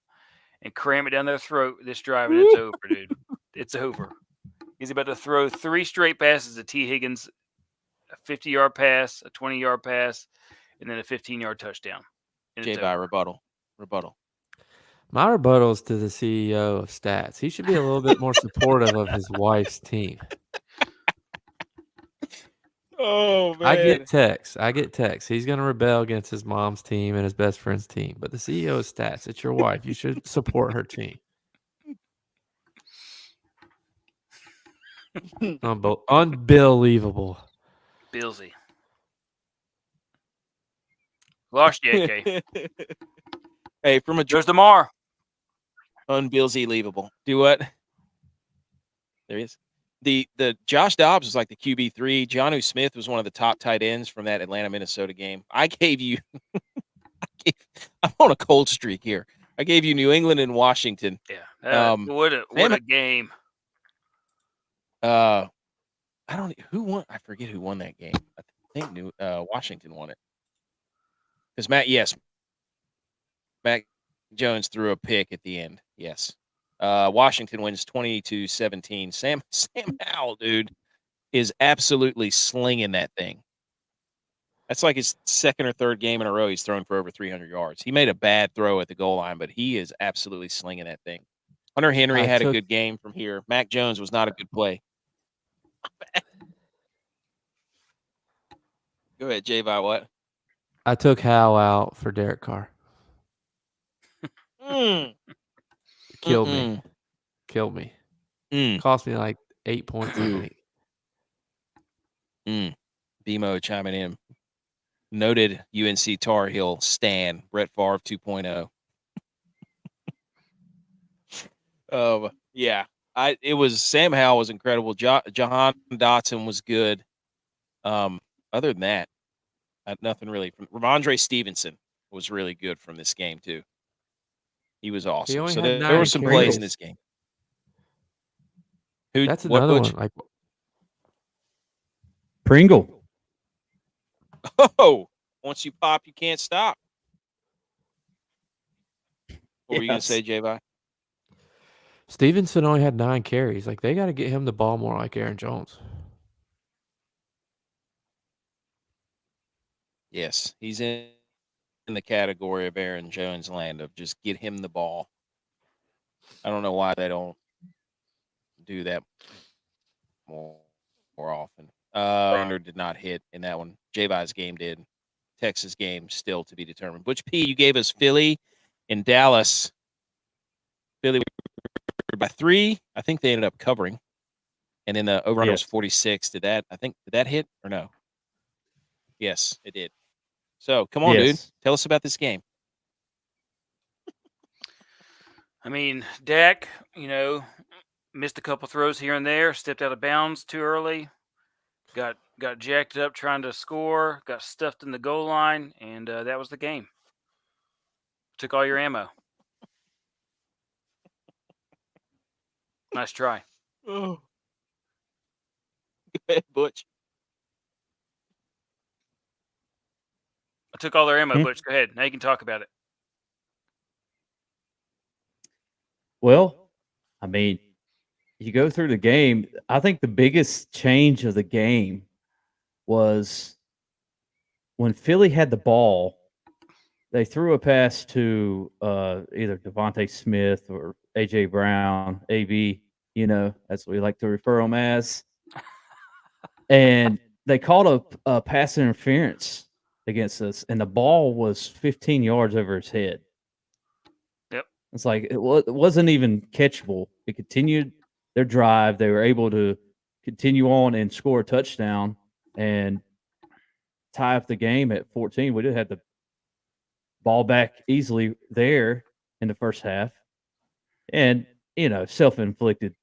and cram it down their throat this drive, and it's over, dude. It's over. He's about to throw 3 straight passes to T. Higgins, a 50-yard pass, a 20-yard pass, and then a 15-yard touchdown. JVi, rebuttal. My rebuttal is to the CEO of Stats. He should be a little bit more supportive of his wife's team. Oh, man. I get text. He's going to rebel against his mom's team and his best friend's team. But the CEO of Stats, it's your wife. You should support her team. Unbelievable. Billsy. Lost you, AK. Hey, from a There's DeMar. unbillsy leavable. Do what? There he is. The Josh Dobbs was like the QB3. Jonnu Smith was one of the top tight ends from that Atlanta Minnesota game. I gave you. I'm on a cold streak here. I gave you New England and Washington. Yeah. What a game. I don't who won. I forget who won that game. I think Washington won it. Because Mac Jones threw a pick at the end. Yes. Washington wins 20-17. Sam Howell, dude, is absolutely slinging that thing. That's like his second or third game in a row he's thrown for over 300 yards. He made a bad throw at the goal line, but he is absolutely slinging that thing. Hunter Henry had a good game from here. Mac Jones was not a good play. Go ahead, JVi. What? I took Hal out for Derek Carr. Killed me. Killed me. Cost me like 8 points, I think. BMO chiming in. Noted UNC Tar Heel stan, Brett Favre 2.0. Yeah. It was Sam Howell was incredible. Jahan Dotson was good. Other than that, nothing really. Ramondre Stevenson was really good from this game too. He was awesome. So there were some plays in this game. That's another one. Like Pringle. Oh, once you pop, you can't stop. What were you going to say, JVi? Stevenson only had 9 carries. Like, they got to get him the ball more like Aaron Jones. Yes, he's in the category of Aaron Jones land of just get him the ball. I don't know why they don't do that more often. Lander did not hit in that one. JVi's game did. Texas game still to be determined. ButchP, you gave us Philly and Dallas. Philly by 3. I think they ended up covering. And then the over-under was 46. Did that hit or no? Yes, it did. So come on, dude. Tell us about this game. I mean, Dak, missed a couple throws here and there, stepped out of bounds too early, got jacked up trying to score, got stuffed in the goal line, and that was the game. Took all your ammo. Nice try. Oh. Go ahead, Butch. I took all their ammo, Butch. Go ahead. Now you can talk about it. Well, I mean, you go through the game. I think the biggest change of the game was when Philly had the ball, they threw a pass to either Devontae Smith or A.J. Brown, A.B., as we like to refer them as. And they called a pass interference against us, and the ball was 15 yards over his head. Yep. It's like it wasn't even catchable. It continued their drive. They were able to continue on and score a touchdown and tie up the game at 14. We did have the ball back easily there in the first half. And, self-inflicted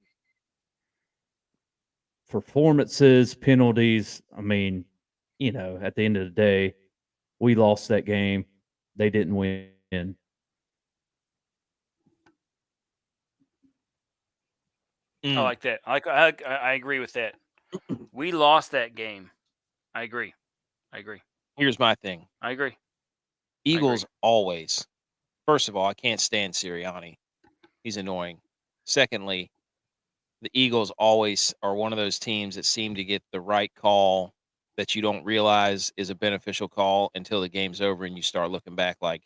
performances, penalties. I mean, at the end of the day, we lost that game. They didn't win. I like that. I agree with that. We lost that game. I agree. Here's my thing. I agree. Eagles always. First of all, I can't stand Sirianni. He's annoying. Secondly, the Eagles always are one of those teams that seem to get the right call that you don't realize is a beneficial call until the game's over and you start looking back like,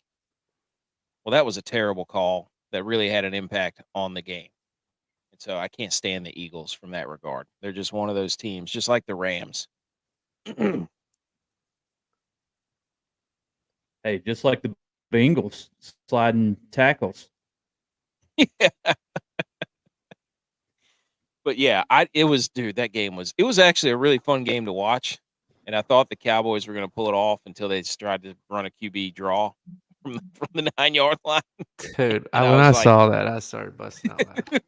well, that was a terrible call that really had an impact on the game. And so I can't stand the Eagles from that regard. They're just one of those teams, just like the Rams. Hey, just like the Bengals sliding tackles. Yeah. But yeah, it was that game was actually a really fun game to watch. and I thought the Cowboys were going to pull it off until they just tried to run a QB draw from the 9-yard line. Dude, And when was I like, saw that, I started busting out laughing.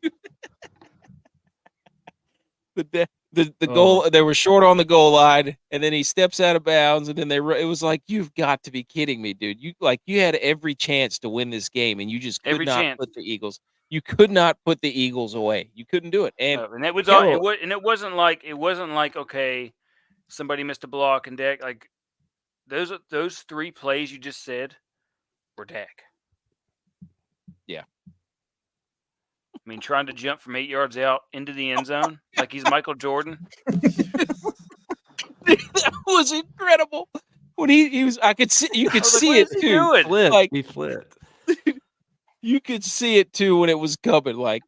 the goal, they were short on the goal line, and then he steps out of bounds, and then it was like, you've got to be kidding me, dude. You had every chance to win this game, and you just could not put the Eagles. You could not put the Eagles away. You couldn't do it. And it was all, and it wasn't like okay, somebody missed a block and Dak, like those 3 plays you just said were Dak. Yeah. I mean, trying to jump from 8 yards out into the end zone like he's Michael Jordan. That was incredible. When he was, I could see, you could see it too. He flipped. You could see it too when it was coming. Like,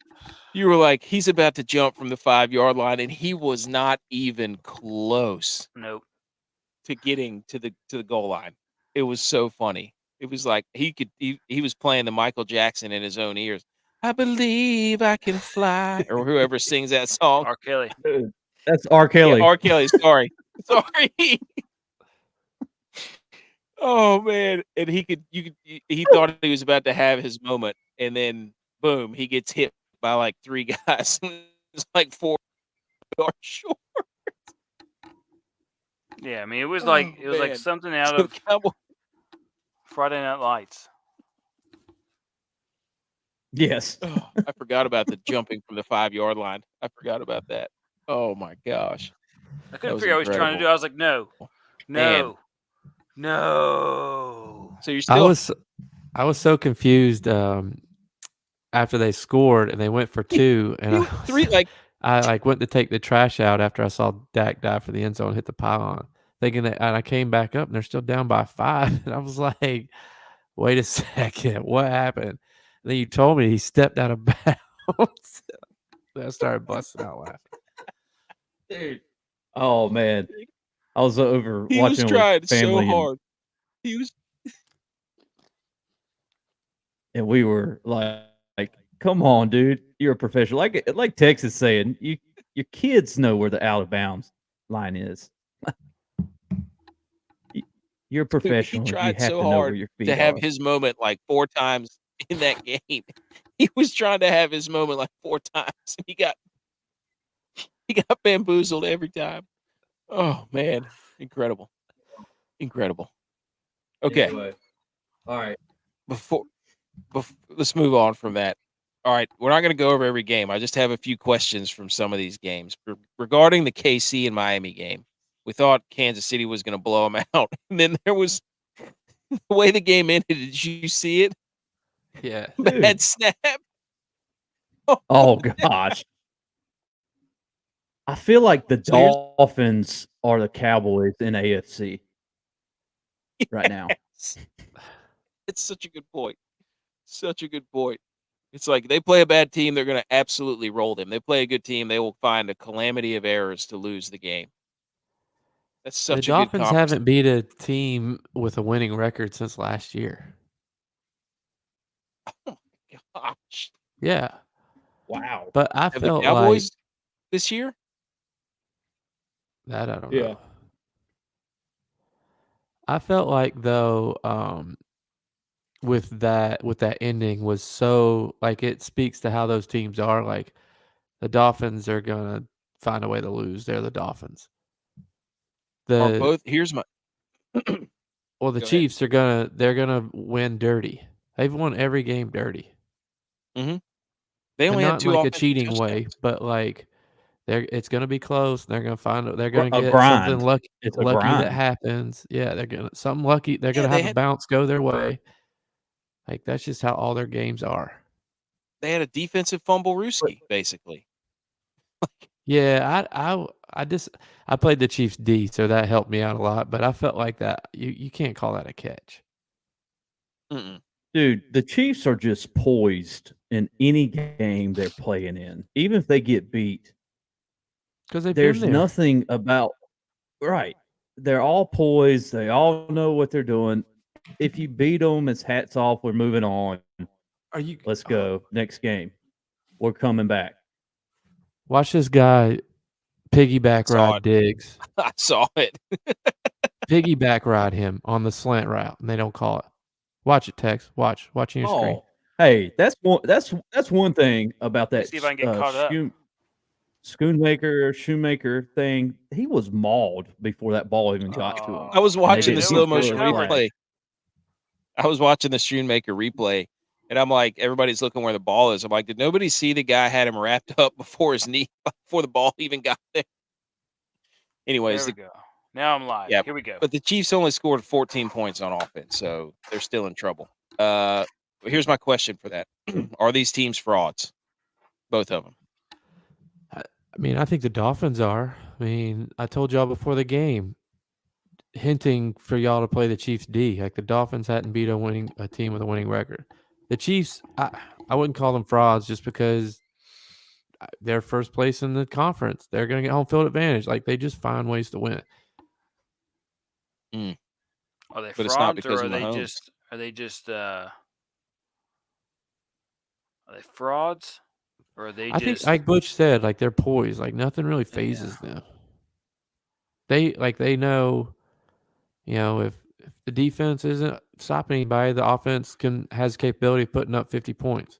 you were like, he's about to jump from the 5-yard line, and he was not even close. Nope. To getting to the goal line. It was so funny. It was like he was playing the Michael Jackson in his own ears. I believe I can fly, or whoever sings that song. R. Kelly. That's R. Kelly. Yeah, R. Kelly. Sorry. Oh man! And he thought he was about to have his moment, and then boom, he gets hit by like 3 guys. It's like 4 yards short. Yeah, I mean, it was like something out of Friday Night Lights. Yes. I forgot about the jumping from the 5-yard line. I forgot about that. Oh my gosh. I couldn't figure out what he was trying to do. I was like, no. So you're still. I was so confused after they scored and they went for 2, and I went to take the trash out after I saw Dak dive for the end zone and hit the pylon, thinking that, and I came back up and they're still down by 5, and I was like, wait a second, what happened? And then you told me he stepped out of bounds. I started busting out laughing. Dude. Oh man. I was over He watching was trying with family so hard. He was, and we were like, come on, dude. You're a professional. Like Tex is saying, your kids know where the out of bounds line is. You're a professional. He you tried have so to know where hard your feet to have are. his moment like 4 times in that game. He was trying to have his moment like 4 times. And he got bamboozled every time. Oh man, incredible. Okay. Anyway. All right. Before let's move on from that. All right, we're not going to go over every game. I just have a few questions from some of these games regarding the KC and Miami game. We thought Kansas City was going to blow them out, and then there was the way the game ended. Did you see it? Yeah. Bad snap. Oh gosh. I feel like the Dolphins are the Cowboys in AFC right now. It's such a good point. It's like they play a bad team, they're going to absolutely roll them. They play a good team, they will find a calamity of errors to lose the game. That's such the a good Dolphins haven't beat a team with a winning record since last year. Oh my gosh. Yeah. Wow. But I Have felt the Cowboys like this year? that I don't know. I felt like though with that ending was so like it speaks to how those teams are. Like the Dolphins are gonna find a way to lose. They're the Dolphins. Here's my well, the Chiefs they're gonna win dirty. They've won every game dirty. Mm-hmm. They only not had 2 like a cheating touchdowns. way, but like it's gonna be close. They're gonna get grind. something lucky. It's a lucky grind. that happens. Yeah, they're gonna something lucky. They're gonna have a bounce go their way. Like that's just how all their games are. They had a defensive fumble Ruski, basically. Yeah, I played the Chiefs D, so that helped me out a lot. But I felt like that you can't call that a catch. Mm-mm. Dude, the Chiefs are just poised in any game they're playing in, even if they get beat. Because there's nothing about right. They're all poised. They all know what they're doing. If you beat them, it's hats off. We're moving on. Let's go. Next game. We're coming back. Watch this guy Piggyback Saw ride it. Diggs. I saw it. Piggyback ride him on the slant route, and they don't call it. Watch it, Tex. Watching your screen. Oh, hey, that's one thing about Let me that see if I can get caught up. Shoemaker thing. He was mauled before that ball even got to him. I was watching the didn't slow give motion a flag. replay. I was watching the Shoemaker replay, and I'm like, everybody's looking where the ball is. I'm like, did nobody see the guy had him wrapped up before his knee, before the ball even got there? Anyways, There we go. Now I'm live. Yeah, Here we go. but the Chiefs only scored 14 points on offense, so they're still in trouble. Here's my question for that: are these teams frauds? Both of them. I mean, I think the Dolphins are. I mean, I told y'all before the game, hinting for y'all to play the Chiefs D. Like the Dolphins hadn't beat a team with a winning record. The Chiefs, I wouldn't call them frauds just because they're first place in the conference. They're going to get home field advantage. Like they just find ways to win. Are they But it's not frauds, because or of are Mahomes. they frauds, or are they I think, just? like Butch said, like they're poised. Like nothing really phases them. They know, if the defense isn't stopping anybody, the offense has capability of putting up 50 points.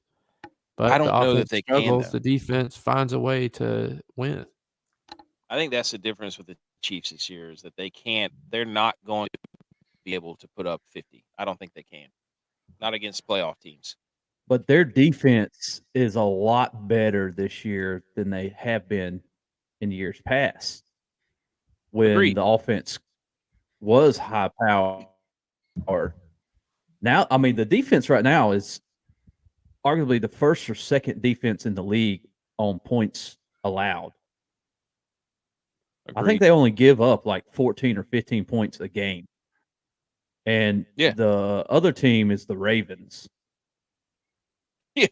But I don't the know that offense they can, struggles. though. The defense finds a way to win. I think that's the difference with the Chiefs this year is that they're not going to be able to put up 50. I don't think they can. Not against playoff teams. But their defense is a lot better this year than they have been in years past. When Agreed. the offense was high power. Now, I mean, the defense right now is arguably the first or second defense in the league on points allowed. Agreed. I think they only give up like 14 or 15 points a game. And the other team is the Ravens. Yeah.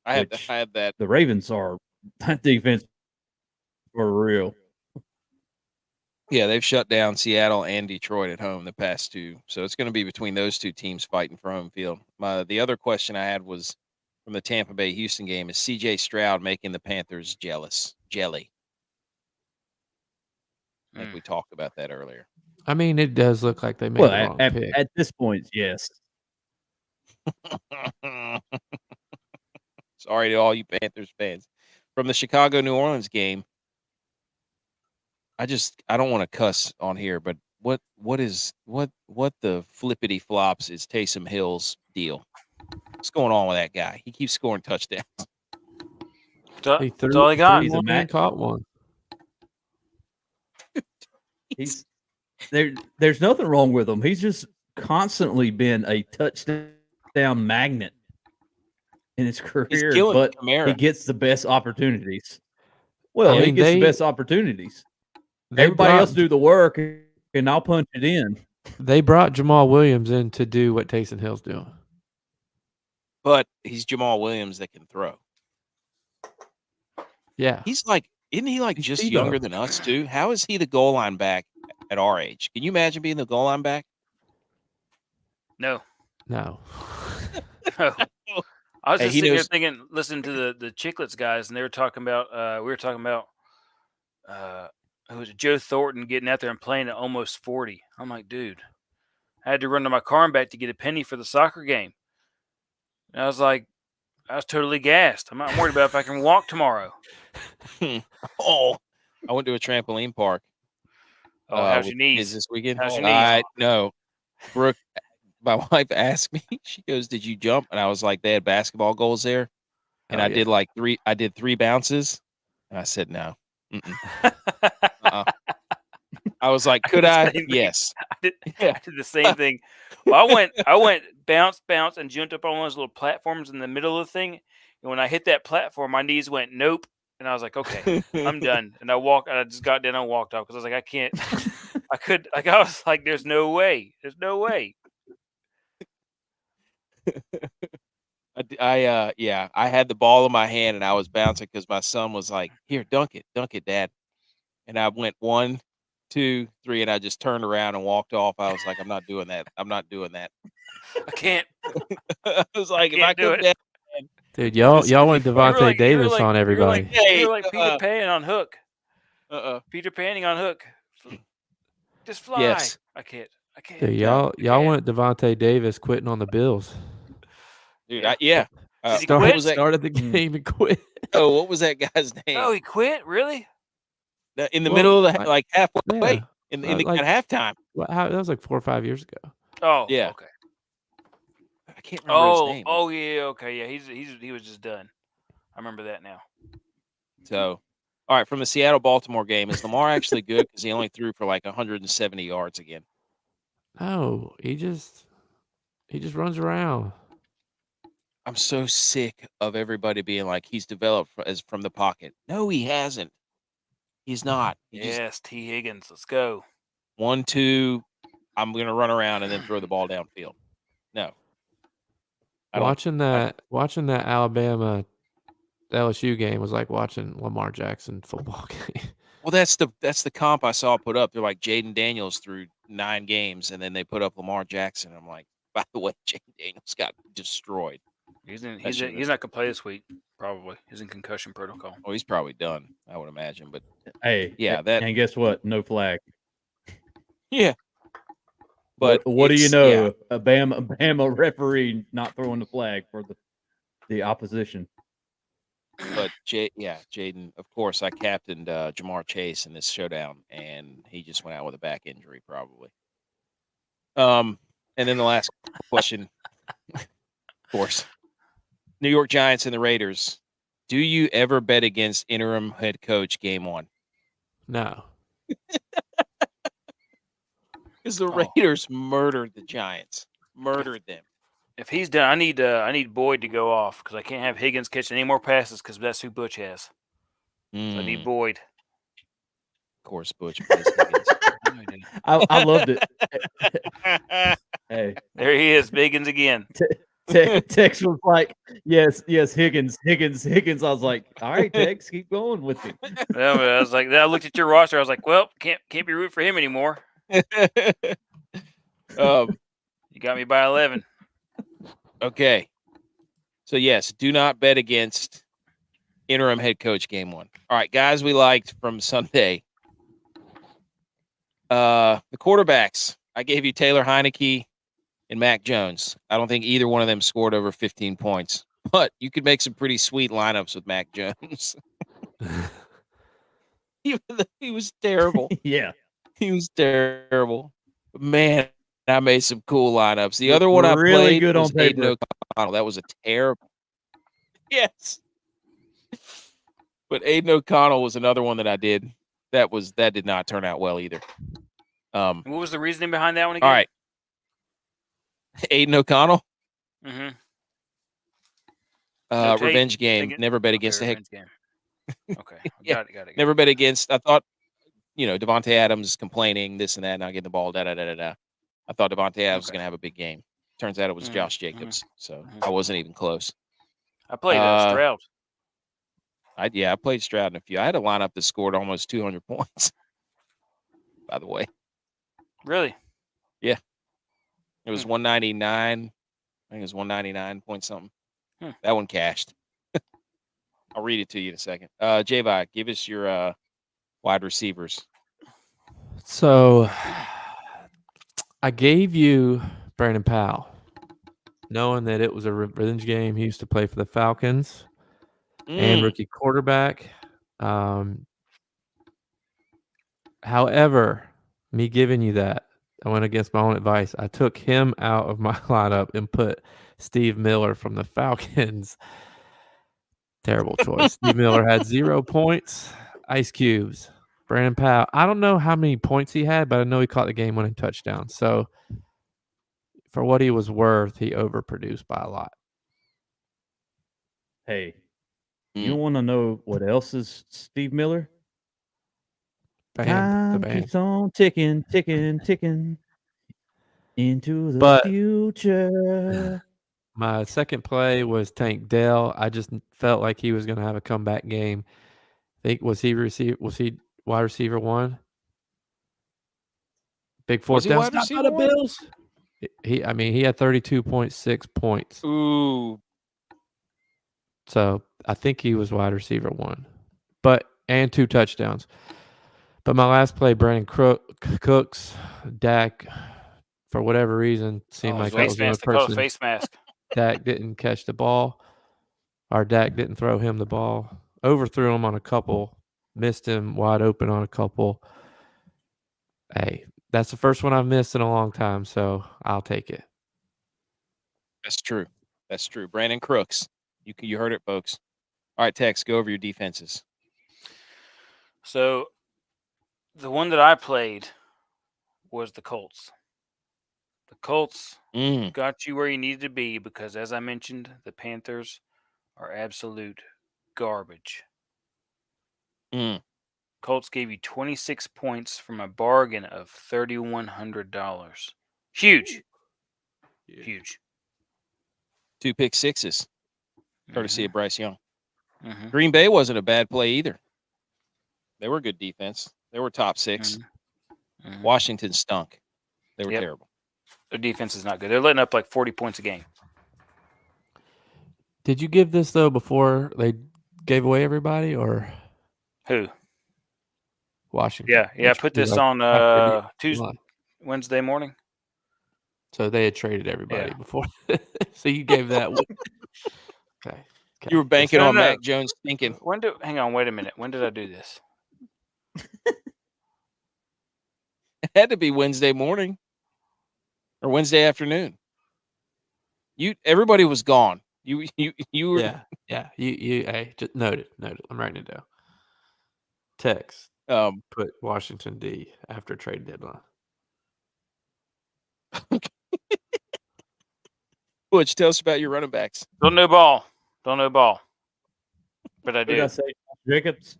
I have that. The Ravens are that defense for real. Yeah, they've shut down Seattle and Detroit at home the past two. So it's going to be between those two teams fighting for home field. The other question I had was from the Tampa Bay Houston game, is CJ Stroud making the Panthers jelly? I think we talked about that earlier. I mean, it does look like they made the wrong pick. At this point, yes. Sorry to all you Panthers fans. From the Chicago-New Orleans game, I don't want to cuss on here, but what the flippity flops is Taysom Hill's deal? What's going on with that guy? He keeps scoring touchdowns. That's all he got. He's caught one. There's nothing wrong with him. He's just constantly been a touchdown magnet in his career, but he gets the best opportunities. Well, he gets the best opportunities. Everybody else do the work, and I'll punch it in. They brought Jamal Williams in to do what Taysom Hill's doing. But he's Jamal Williams that can throw. Yeah. Isn't he just younger than us too? How is he the goal line back at our age? Can you imagine being the goal line back? No. No. I was just sitting there thinking, listening to the Chicklets guys, and they were talking about, we were talking about, it was Joe Thornton getting out there and playing at almost 40. I'm like, dude, I had to run to my car and back to get a penny for the soccer game. And I was totally gassed. I'm worried about if I can walk tomorrow. I went to a trampoline park. How's your knees this weekend? How's your knees? No. Brooke, my wife asked me, she goes, did you jump? And I was like, they had basketball goals there. And I did 3 bounces. And I said, no. I was like, could I? Yes. I did the same thing. Well, I went bounce, and jumped up on one of those little platforms in the middle of the thing. And when I hit that platform, my knees went nope. And I was like, okay, I'm done. And I just got down and walked off because I was like, I can't. I was like, there's no way. There's no way. I had the ball in my hand and I was bouncing because my son was like, here, dunk it, Dad. And I went 1, 2, 3, and I just turned around and walked off. I was like, I'm not doing that. I can't. I was like, if I could, dude, y'all went Devontae Davis on everybody. You were like Peter Pan on Hook. Peter Panning on hook. Just fly. Yes. I can't. Dude, No, y'all want Devontae Davis quitting on the Bills. Dude. Yeah. Did he what quit? was that? Started the game and quit. Oh, what was that guy's name? Oh, he quit? Really? In the middle of the like halfway Yeah. in the at halftime. That was like 4 or 5 years ago. Oh, Yeah. okay. I can't remember his name. Oh yeah, okay, yeah. He was just done. I remember that now. So, all right, from the Seattle-Baltimore game, is Lamar actually good? Because he only threw for like 170 yards again. No, he just runs around. I'm so sick of everybody being like he's developed from the pocket. No, he hasn't. He's not. Yes, T. Higgins. Let's go. 1, 2. I'm going to run around and then throw the ball downfield. No. Watching that Alabama LSU game was like watching Lamar Jackson football game. Well, that's the comp I saw put up. They're like Jaden Daniels through 9 games, and then they put up Lamar Jackson. I'm like, by the way, Jaden Daniels got destroyed. He's not going to play this week. Probably he's in concussion protocol. Oh, he's probably done. I would imagine. But Hey, yeah, that. And guess what? No flag. Yeah. But what do you know? Yeah. A Bama referee not throwing the flag for the opposition. But Jaden, of course, I captained Jamar Chase in this showdown, and he just went out with a back injury, probably. And then the last question, of course, New York Giants and the Raiders. Do you ever bet against interim head coach game 1? No. Because the Raiders murdered the Giants, murdered them. If he's done, I need Boyd to go off because I can't have Higgins catching any more passes because that's who Butch has. So I need Boyd. Of course, Butch plays Higgins. I loved it. Hey, there he is, Higgins again. Tex was like, yes, Higgins. I was like, all right, Tex, keep going with it. I was like, then I looked at your roster. I was like, well, can't be rooting for him anymore. You got me by 11. Okay. So yes, do not bet against interim head coach game 1. All right, guys, we liked from Sunday. The quarterbacks. I gave you Taylor Heineke and Mac Jones. I don't think either one of them scored over 15 points, but you could make some pretty sweet lineups with Mac Jones. Even though he was terrible. Yeah. He was terrible. But man, I made some cool lineups. The other one I really played good was on paper. Aiden O'Connell. That was a terrible. Yes. But Aiden O'Connell was another one that I did. That did not turn out well either. What was the reasoning behind that one again? All right. Aiden O'Connell. Mm-hmm. Revenge game. Never bet against the head. Game. Okay. Yeah. Got it. Never bet against. I thought, Devontae Adams complaining this and that, not getting the ball. I thought Devontae Adams was going to have a big game. Turns out it was Josh Jacobs. So I wasn't even close. I played Stroud. I played Stroud in a few. I had a lineup that scored almost 200 points. By the way. Really? Yeah. It was 199. I think it was 199 point something. That one cashed. I'll read it to you in a second. JVi, give us your wide receivers. So I gave you Brandon Powell, knowing that it was a revenge game. He used to play for the Falcons and rookie quarterback. However, me giving you that, I went against my own advice. I took him out of my lineup and put Steve Miller from the Falcons. Terrible choice. Steve Miller had 0 points. Ice cubes. Brandon Powell. I don't know how many points he had, but I know he caught the game-winning touchdown. So for what he was worth, he overproduced by a lot. Hey, you want to know what else is Steve Miller? Time keeps on ticking into the future. My second play was Tank Dell. I just felt like he was going to have a comeback game. Was he wide receiver 1? Big fourth down. Wide receiver Bills. He had 32.6 points. Ooh. So I think he was wide receiver 1, and 2 touchdowns. But my last play, Brandon Cooks, Dak, for whatever reason, seemed Oh, like that face was the only Mask. They call it person. face mask. Dak didn't catch the ball. Our Dak didn't throw him the ball. Overthrew him on a couple. Missed him wide open on a couple. Hey, that's the first one I've missed in a long time, so I'll take it. That's true. That's true. Brandon Crooks. You heard it, folks. All right, Tex, go over your defenses. So the one that I played was the Colts. The Colts got you where you needed to be because, as I mentioned, the Panthers are absolute garbage. Colts gave you 26 points from a bargain of $3,100. Huge. Huge. 2 pick sixes, courtesy of Bryce Young. Mhm. Green Bay wasn't a bad play either. They were good defense. They were top 6. Mhm. Washington stunk. They were terrible. Their defense is not good. They're letting up like 40 points a game. Did you give this, though, before they gave away everybody, or Who? Washington? Yeah. I put this on Tuesday, Wednesday morning. So they had traded everybody before. So you gave that. Okay. You were banking on Mac Jones thinking. Hang on, wait a minute. When did I do this? It had to be Wednesday morning or Wednesday afternoon. Everybody was gone. You were. Yeah. You. Hey, just noted. I'm writing it down. Text. Put Washington D after trade deadline. Butch, tell us about your running backs. Don't know ball. But I What did do. I say? Jacobs?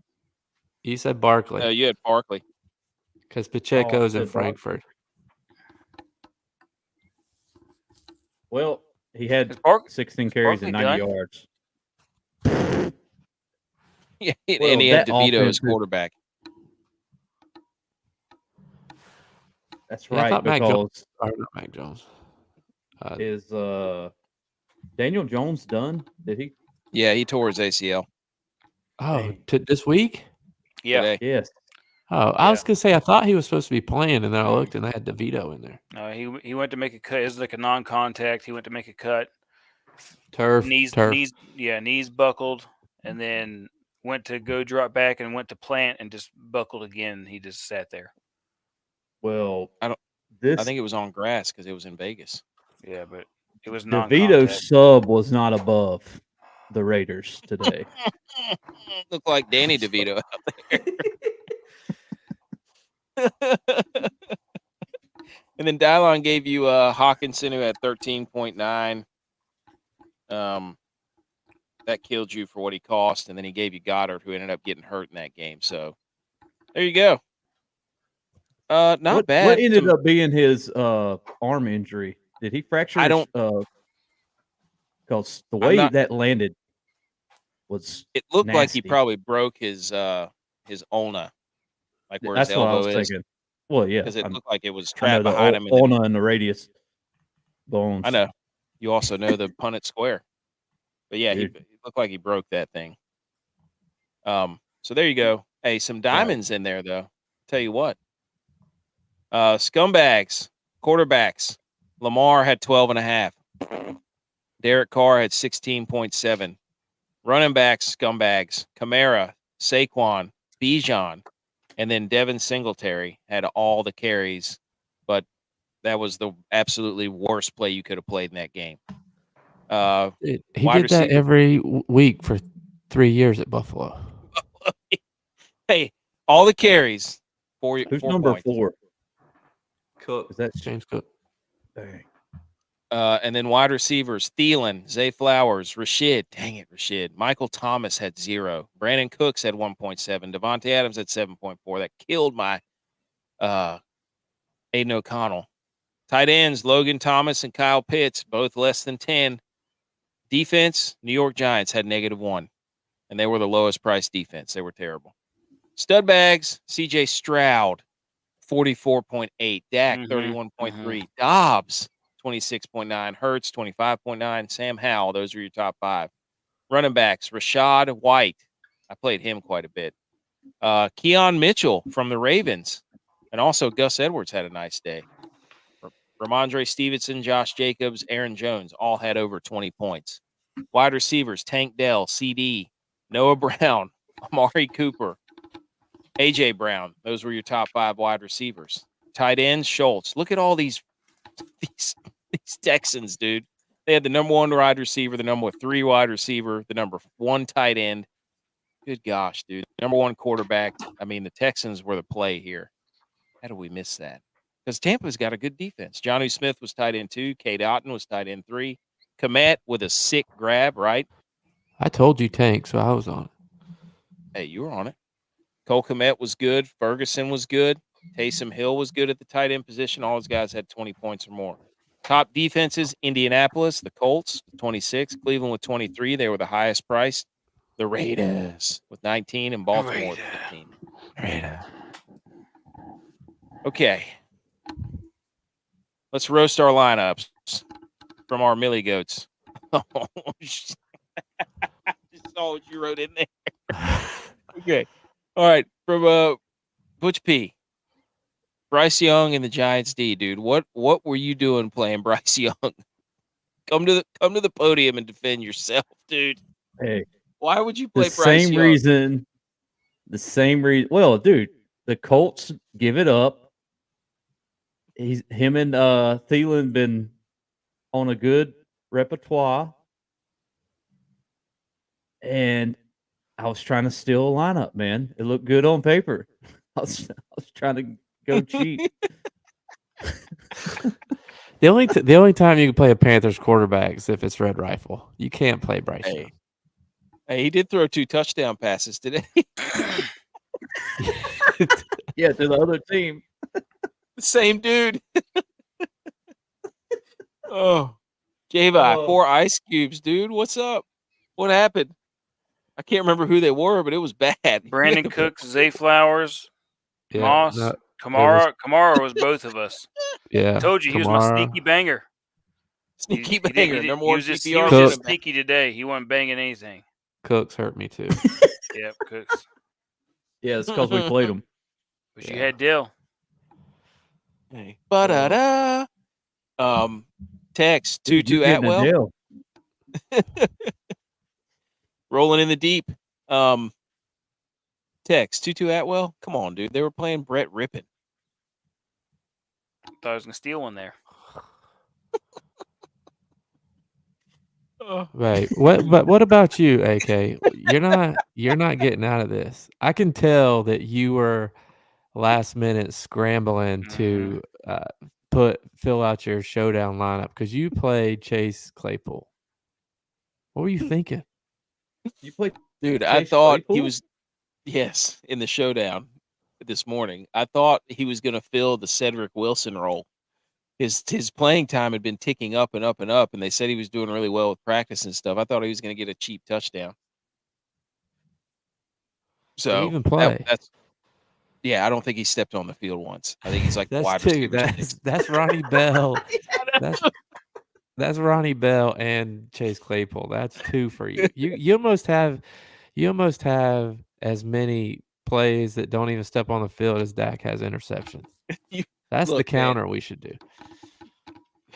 You said Barkley. No, you had Barkley. Because Pacheco's in said Frankfurt. Well, he had 16 carries and 90 yards. Yeah, and he had DeVito as quarterback. That's right, because not Mac Jones. Is Daniel Jones done? Did he? Yeah, he tore his ACL. Oh, this week? Yeah. Today. Yes. Oh, I was gonna say I thought he was supposed to be playing, and then I looked and they had DeVito in there. No, he went to make a cut. It was like a non-contact. He went to make a cut. Turf. Knees buckled, and then went to go drop back and went to plant and just buckled again. He just sat there. Well, I think it was on grass because it was in Vegas. Yeah, but it was DeVito sub was not above the Raiders today. Looked like Danny DeVito out there. And then DYLON gave you Hawkinson, who had 13.9. That killed you for what he cost, and then he gave you Goddard, who ended up getting hurt in that game. So there you go. Not bad. What ended up being his arm injury? Did he fracture? I don't. Because the way that landed was. It looked nasty. like he probably broke his ulna, like where his elbow is. Thinking. Well, yeah, because it looked like it was trapped behind him. Ulna and the radius bones. I know. You also know the Punnett square, but yeah, he looked like he broke that thing. So there you go. Hey, some diamonds in there though. Tell you what. Scumbags, quarterbacks. Lamar had 12.5. Derek Carr had 16.7. Running backs, scumbags. Kamara, Saquon, Bijan, and then Devin Singletary had all the carries, but that was the absolutely worst play you could have played in that game. He did that every week for 3 years at Buffalo. Hey, all the carries. Who's number points. 4? Cook. Is that James Cook? Dang. And then wide receivers, Thielen, Zay Flowers, Rashid. Dang it, Rashid. Michael Thomas had 0. Brandon Cooks had 1.7. Devontae Adams had 7.4. That killed my Aiden O'Connell. Tight ends, Logan Thomas and Kyle Pitts, both less than 10. Defense, New York Giants had -1. And they were the lowest priced defense. They were terrible. Stud bags, CJ Stroud, 44.8. Dak, 31.3. Dobbs, 26.9. Hurts, 25.9. Sam Howell, those are your top 5. Running backs, Rashad White. I played him quite a bit. Keon Mitchell from the Ravens, and also Gus Edwards had a nice day. Ramondre Stevenson, Josh Jacobs, Aaron Jones all had over 20 points. Wide receivers, Tank Dell, CD, Noah Brown, Amari Cooper, A.J. Brown. Those were your top 5 wide receivers. Tight ends, Schultz. Look at all these Texans, dude. They had the number 1 wide receiver, the number 3 wide receiver, the number 1 tight end. Good gosh, dude. Number 1 quarterback. I mean, the Texans were the play here. How did we miss that? Because Tampa's got a good defense. Jonnu Smith was tight end 2. Cade Otton was tight end 3. Komet with a sick grab, right? I told you Tank, so I was on it. Hey, you were on it. Cole Komet was good. Ferguson was good. Taysom Hill was good at the tight end position. All those guys had 20 points or more. Top defenses, Indianapolis, the Colts, 26. Cleveland with 23. They were the highest priced. The Raiders with 19 and Baltimore with 15. Raiders. Okay. Let's roast our lineups from our Milly goats. Oh, shit. I just saw what you wrote in there. Okay. All right. From Butch P. Bryce Young and the Giants D, dude. What were you doing playing Bryce Young? Come to the podium and defend yourself, dude. Hey, why would you the play Bryce same Young? reason. The same reason. Well, dude, the Colts give it up. Him and Thielen been on a good repertoire, and I was trying to steal a lineup, man. It looked good on paper. I was trying to go cheap. The only time you can play a Panthers quarterback is if it's Red Rifle. You can't play Bryce Young. Hey, he did throw 2 touchdown passes today. Yeah, to the other team. The same dude. Oh, JVi, 4 ice cubes, dude. What's up? What happened? I can't remember who they were, but it was bad. Brandon Cooks, Zay Flowers, Yeah, Moss, no, Kamara. Kamara was both of us. yeah. I told you he was my sneaky banger. Sneaky banger. Number 1 he PPR. was just sneaky today. He wasn't banging anything. Cooks hurt me too. Yep, Cooks. Yeah, it's because we played him. But you had Dill. Hey. Ba-da-da. Text 2-2 Atwell. Rolling in the deep. Text 2-2 Atwell. Come on, dude. They were playing Brett Rippon. Thought I was gonna steal one there. Right. What about you, AK? You're not getting out of this. I can tell that you were last minute scrambling to fill out your showdown lineup because you played Chase Claypool. What were you thinking? You played, dude. Chase I thought Claypool? he was in the showdown this morning. I thought he was going to fill the Cedric Wilson role. His playing time had been ticking up and up and up, and they said he was doing really well with practice and stuff. I thought he was going to get a cheap touchdown. So Did he even play? Yeah, I don't think he stepped on the field once. I think he's like the wide two. receiver. That's Ronnie Bell. That's Ronnie Bell and Chase Claypool. That's 2 for you. You almost have as many plays that don't even step on the field as Dak has interceptions. That's the counter we should do.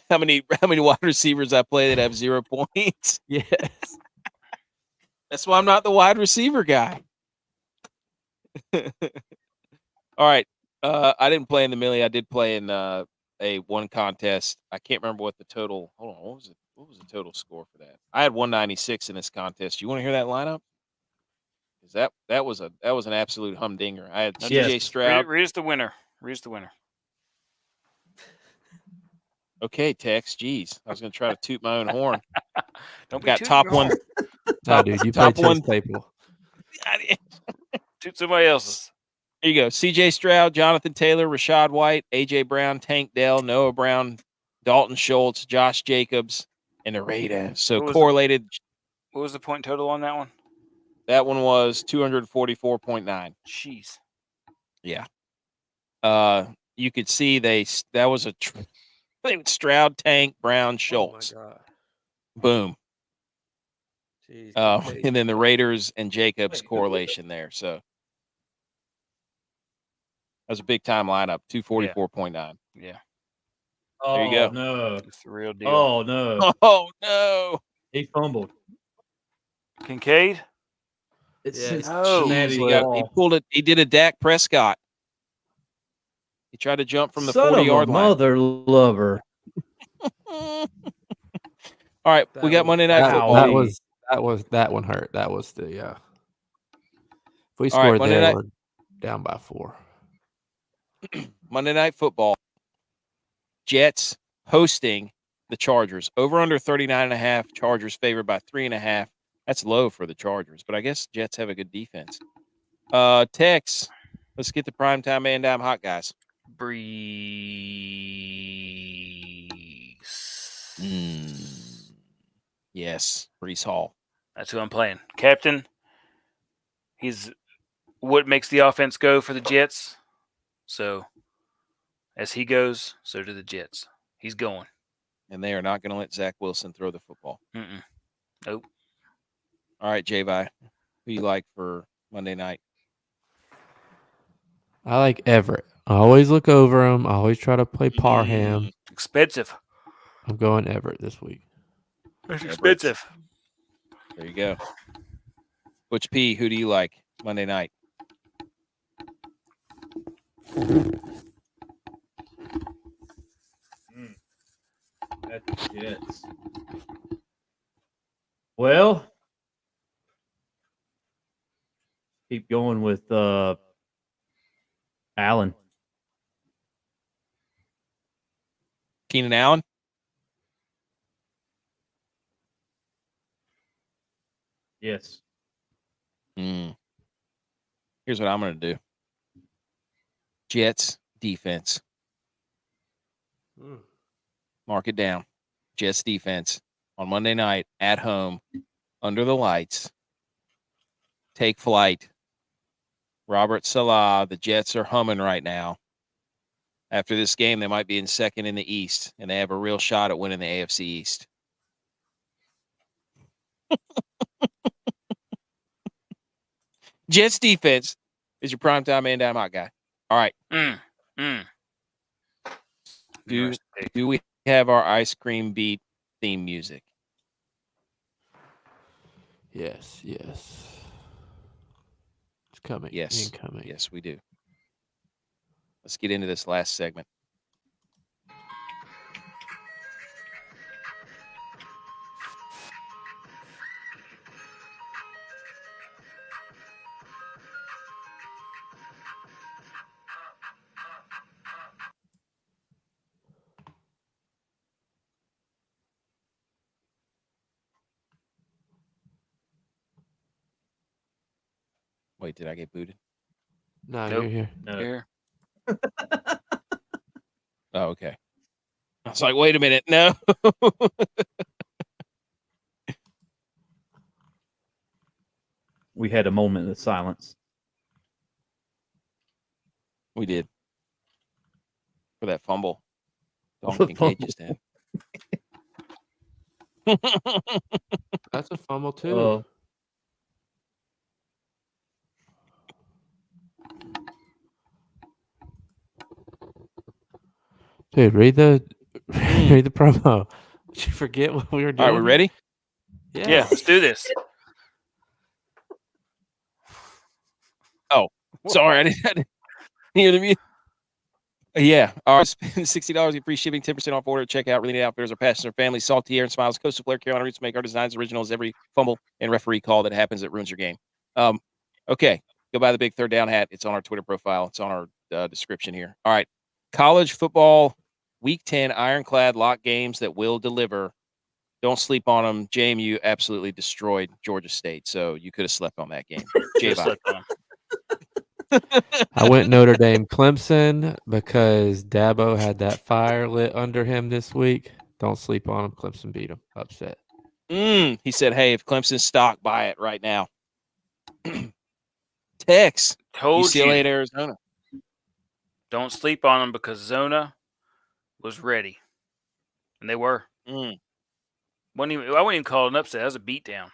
How many wide receivers I play that have 0 points? Yes. That's why I'm not the wide receiver guy. All right. I didn't play in the Milly. I did play in a one contest. I can't remember what the total. Hold on. What was the total score for that? I had 196 in this contest. You want to hear that lineup? Because that was an absolute humdinger. I had CJ Stroud. Read us the winner. Okay, Tex. Jeez, I was going to try to toot my own horn. Don't got top one. No, dude, you played Chase Claypool. Toot somebody else's. Here you go. CJ Stroud, Jonathan Taylor, Rashad White, AJ Brown, Tank Dell, Noah Brown, Dalton Schultz, Josh Jacobs, and the Raiders. So correlated. What was the point total on that one? That one was 244.9. Jeez. Yeah. You could see that was a Stroud, Tank, Brown, Schultz. Oh my God. Boom. Jeez, And then the Raiders and Jacobs correlation there. So That was a big time lineup. 244.9. Yeah, There you go. No. it's the real deal. Oh no. Oh no! He fumbled. Kincaid. It's Yeah. Cincinnati He ball. pulled it. He did a Dak Prescott. He tried to jump from the Son of a 40-yard line. mother lover. All right, we got Monday Night Football. That one hurt. That was the if we All right, scored Monday there, night- we're down by 4. Monday Night Football. Jets hosting the Chargers. Over under 39.5. Chargers favored by 3.5. That's low for the Chargers, but I guess Jets have a good defense. Tex, let's get the primetime man down hot guys. Breeze. Yes, Brees Hall. That's who I'm playing. Captain. He's what makes the offense go for the Jets. So as he goes, so do the Jets. He's going. And they are not going to let Zach Wilson throw the football. Nope. All right, JVi, who you like for Monday night? I like Everett. I always look over him. I always try to play Parham. Expensive. I'm going Everett this week. It's Everett's. expensive. There you go. ButchP, who do you like Monday night? That's the Jets. Well, keep going with Allen. Keenan Allen? Yes. Here's what I'm going to do. Jets defense. Mark it down. Jets defense on Monday night at home under the lights. Take flight. Robert Salah. The Jets are humming right now. After this game, they might be in second in the East, and they have a real shot at winning the AFC East. Jets defense is your primetime man down hot guy. All right. Do we have our ice cream beat theme music? Yes. It's coming. Yes. Incoming. Yes, we do. Let's get into this last segment. Wait, did I get booted? No, Nope. you're here. No. Here. Oh, okay. I was like, wait a minute. No. We had a moment of silence. We did. For that fumble. For Dalton the Kincaid fumble. just had. That's a fumble too. Oh, Dude, read the promo. Did you forget what we were doing? All right, we ready? Yeah, let's do this. Sorry, I didn't hear the music. Yeah. All right. Spend $60 get free shipping, 10% off order at checkout. Really neat outfitters, our passions, our family, salty air and smiles, Coastal Flare, Carolina Roots make our designs originals. Every fumble and referee call that happens that ruins your game. Okay. Go buy the big third down hat. It's on our Twitter profile. It's on our description here. All right. College football week 10 ironclad lock games that will deliver. Don't sleep on them. JMU absolutely destroyed Georgia State. So you could have slept on that game. Just JVi. let them. I went Notre Dame Clemson because Dabo had that fire lit under him this week. Don't sleep on him. Clemson beat him. Upset. He said, hey, if Clemson's stock, buy it right now. Tex, Told UCLA at you. Arizona. Don't sleep on them because Zona was ready. And they were. I wouldn't even call it an upset. That was a beatdown.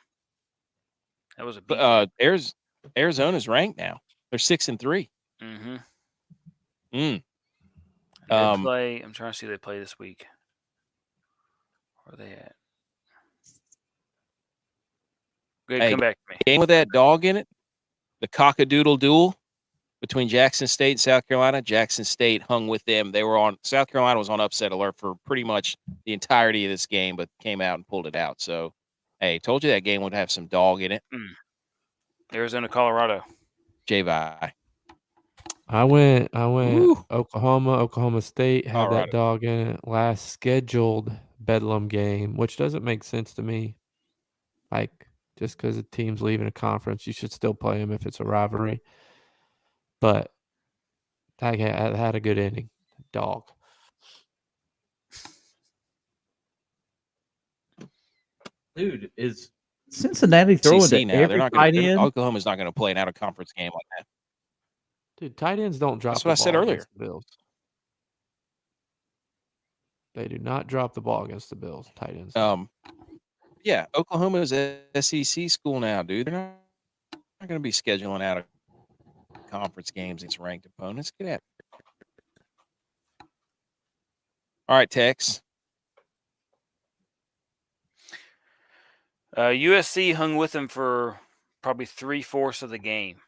That was a beatdown. Arizona's ranked now. They're 6-3. Mm-hmm. Mm. They play. I'm trying to see who they play this week. Where are they at? Good, Hey, come back to me. Game with that dog in it. The cockadoodle duel between Jackson State and South Carolina. Jackson State hung with them. They were on. South Carolina was on upset alert for pretty much the entirety of this game, but came out and pulled it out. So, hey, told you that game would have some dog in it. Arizona, Colorado. JVi. I went Ooh. Oklahoma State had Colorado. that dog in it. Last scheduled Bedlam game, which doesn't make sense to me. Like, just because a team's leaving a conference, you should still play them if it's a rivalry. But I had a good inning. Dog. Dude, is Cincinnati throwing SEC to now. They're every not tight going to. end? Oklahoma's not going to play an out of conference game like that. Dude, tight ends don't drop That's the what I said ball earlier. against the Bills. They do not drop the ball against the Bills. Tight ends. Yeah, Oklahoma is a SEC school now, dude. They're not going to be scheduling out of conference games against ranked opponents. Get at it. All right, Tex. USC hung with them for probably 3/4 of the game,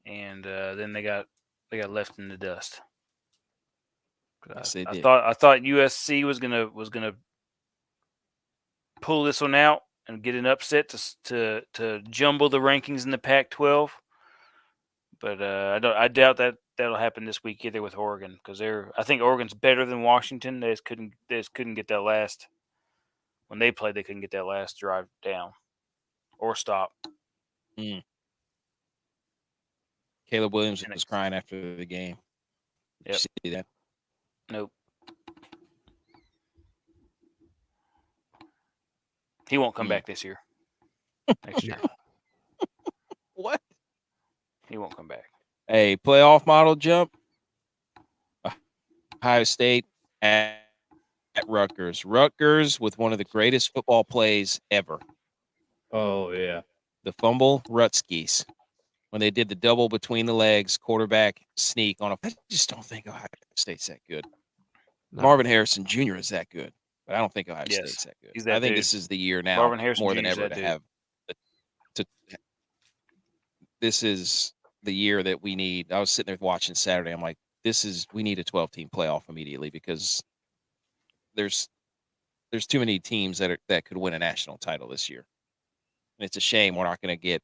and then they got left in the dust. Yes, they did. I thought USC was gonna pull this one out and get an upset to jumble the rankings in the Pac-12, but I doubt that'll happen this week either with Oregon, because I think Oregon's better than Washington. They just couldn't get that last. When they played, they couldn't get that last drive down or stop. Caleb Williams was crying after the game. Did Yep. you see that? Nope. He won't come back this year. Next year. What? He won't come back. Hey, playoff model jump. Ohio State at Rutgers. Rutgers with one of the greatest football plays ever. Oh, yeah. The fumble Rutskis. When they did the double between the legs, quarterback sneak on I just don't think Ohio State's that good. No. Marvin Harrison Jr. is that good, but I don't think Ohio State's that good. I think this is the year now, Marvin Harrison more Jr. than ever, to have. This is the year that we need. I was sitting there watching Saturday. I'm like, we need a 12-team playoff immediately, because there's too many teams that could win a national title this year. And it's a shame we're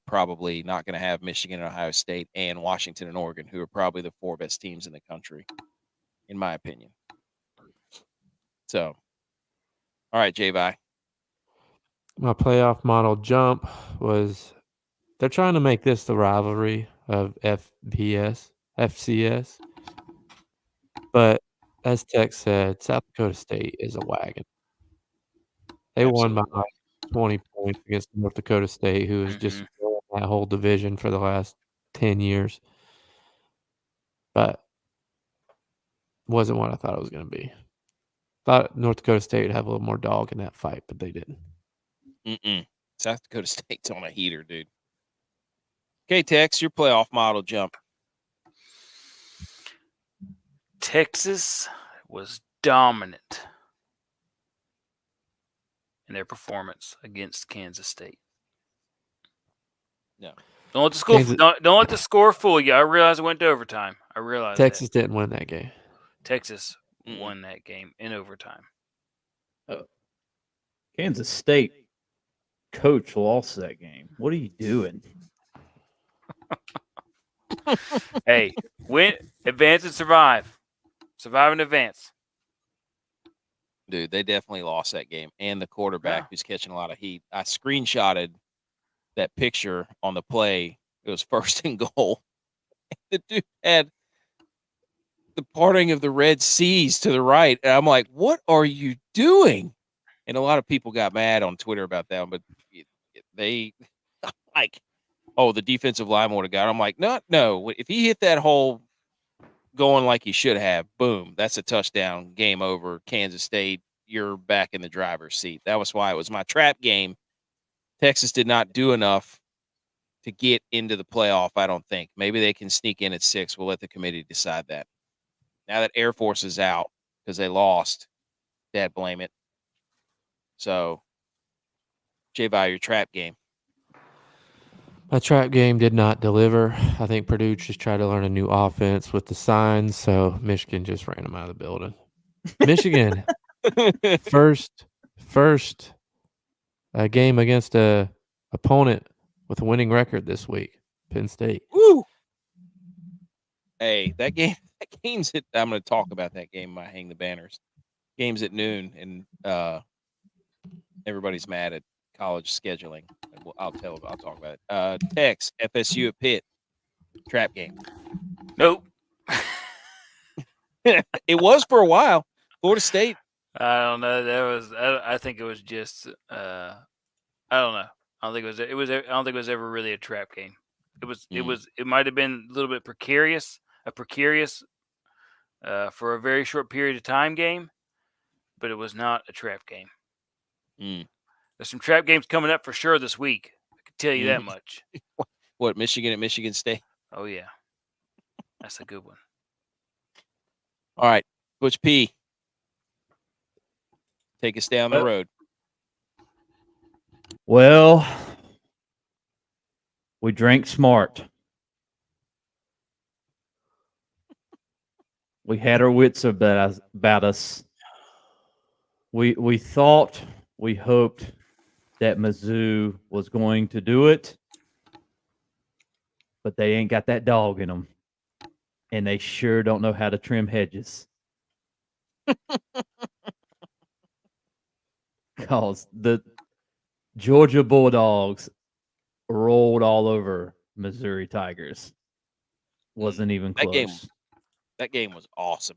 probably not going to have Michigan and Ohio State and Washington and Oregon, who are probably the 4 best teams in the country, in my opinion. So, all right, JVi. My playoff model jump was they're trying to make this the rivalry of FCS. But as Tex said, South Dakota State is a wagon. They won by 20 points against North Dakota State, who has just won that whole division for the last 10 years. But wasn't what I thought it was going to be. Thought North Dakota State would have a little more dog in that fight, but they didn't. South Dakota State's on a heater, dude. Okay, Tex, your playoff model jump. Texas was dominant in their performance against Kansas State. No. Don't let the score fool you. I realize it went to overtime. I realize Texas didn't win that game. Texas won that game in overtime. Oh. Kansas State coach lost that game. What are you doing? Hey, win, advance, and survive. Survive and advance. Dude, they definitely lost that game. And the quarterback who's catching a lot of heat. I screenshotted that picture on the play. It was 1st and goal. The dude had the parting of the Red Seas to the right. And I'm like, what are you doing? And a lot of people got mad on Twitter about that, but they like, oh, the defensive line would have got it. I'm like, no. If he hit that hole going like he should have, boom, that's a touchdown. Game over. Kansas State, you're back in the driver's seat. That was why it was my trap game. Texas did not do enough to get into the playoff, I don't think. Maybe they can sneak in at 6. We'll let the committee decide that. Now that Air Force is out because they lost, Dad blame it. So, JVi, your trap game. My trap game did not deliver. I think Purdue just tried to learn a new offense with the signs, so Michigan just ran them out of the building. Michigan, first game against a opponent with a winning record this week, Penn State. Woo! Hey, that game's at, I'm going to talk about that game. I hang the banners. Game's at noon, and everybody's mad at college scheduling. I'll talk about it. Tex, FSU at Pitt, trap game. Nope. It was for a while. Florida State. I don't know. That was. I think it was just. I don't know. I don't think it was. I don't think it was ever really a trap game. It was. It was. It might have been a little bit precarious. For a very short period of time game, but it was not a trap game. There's some trap games coming up for sure this week. I can tell you that much. What, Michigan at Michigan State? Oh yeah, that's a good one. All right, ButchP, take us down the road. Well, we drank smart. We had our wits about us. We thought, we hoped that Mizzou was going to do it, but they ain't got that dog in them, and they sure don't know how to trim hedges. Because the Georgia Bulldogs rolled all over Missouri Tigers. Wasn't even close. That game was awesome.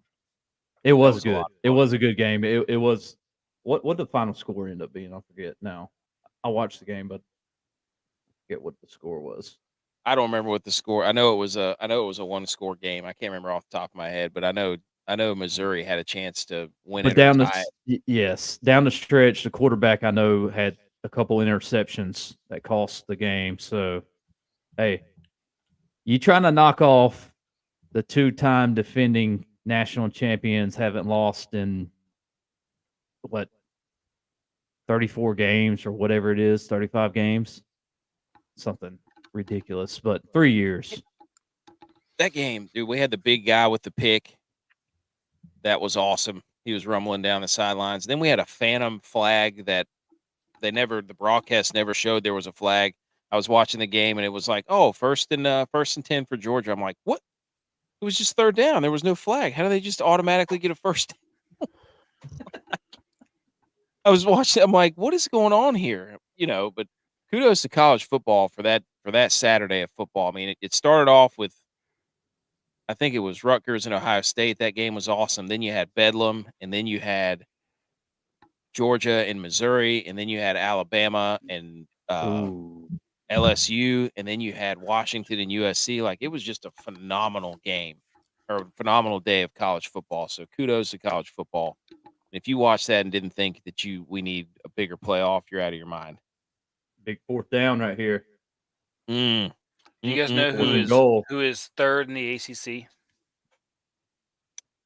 It was good. It was a good game. It was. What did the final score end up being? I forget now. I watched the game, but I forget what the score was. I don't remember what the score. I know it was a 1-score game. I can't remember off the top of my head, but I know Missouri had a chance to win but it. Down the stretch, the quarterback I know had a couple interceptions that cost the game. So, hey, you trying to knock off the 2-time defending national champions, haven't lost in what, 34 games or whatever it is, 35 games, something ridiculous, but 3 years. That game, dude, we had the big guy with the pick. That was awesome. He was rumbling down the sidelines. Then we had a phantom flag that the broadcast never showed there was a flag. I was watching the game and it was like, oh, first and 10 for Georgia. I'm like, what? It was just third down. There was no flag. How do they just automatically get a first down? I was watching. I'm like, what is going on here? But kudos to college football for that Saturday of football. I mean, it started off with, I think it was Rutgers and Ohio State. That game was awesome. Then you had Bedlam, and then you had Georgia and Missouri, and then you had Alabama and LSU, and then you had Washington and USC. Like, it was just a phenomenal game, or a phenomenal day of college football. So kudos to college football. If you watched that and didn't think that we need a bigger playoff, you're out of your mind. Big fourth down right here. Do you guys know who is third in the ACC?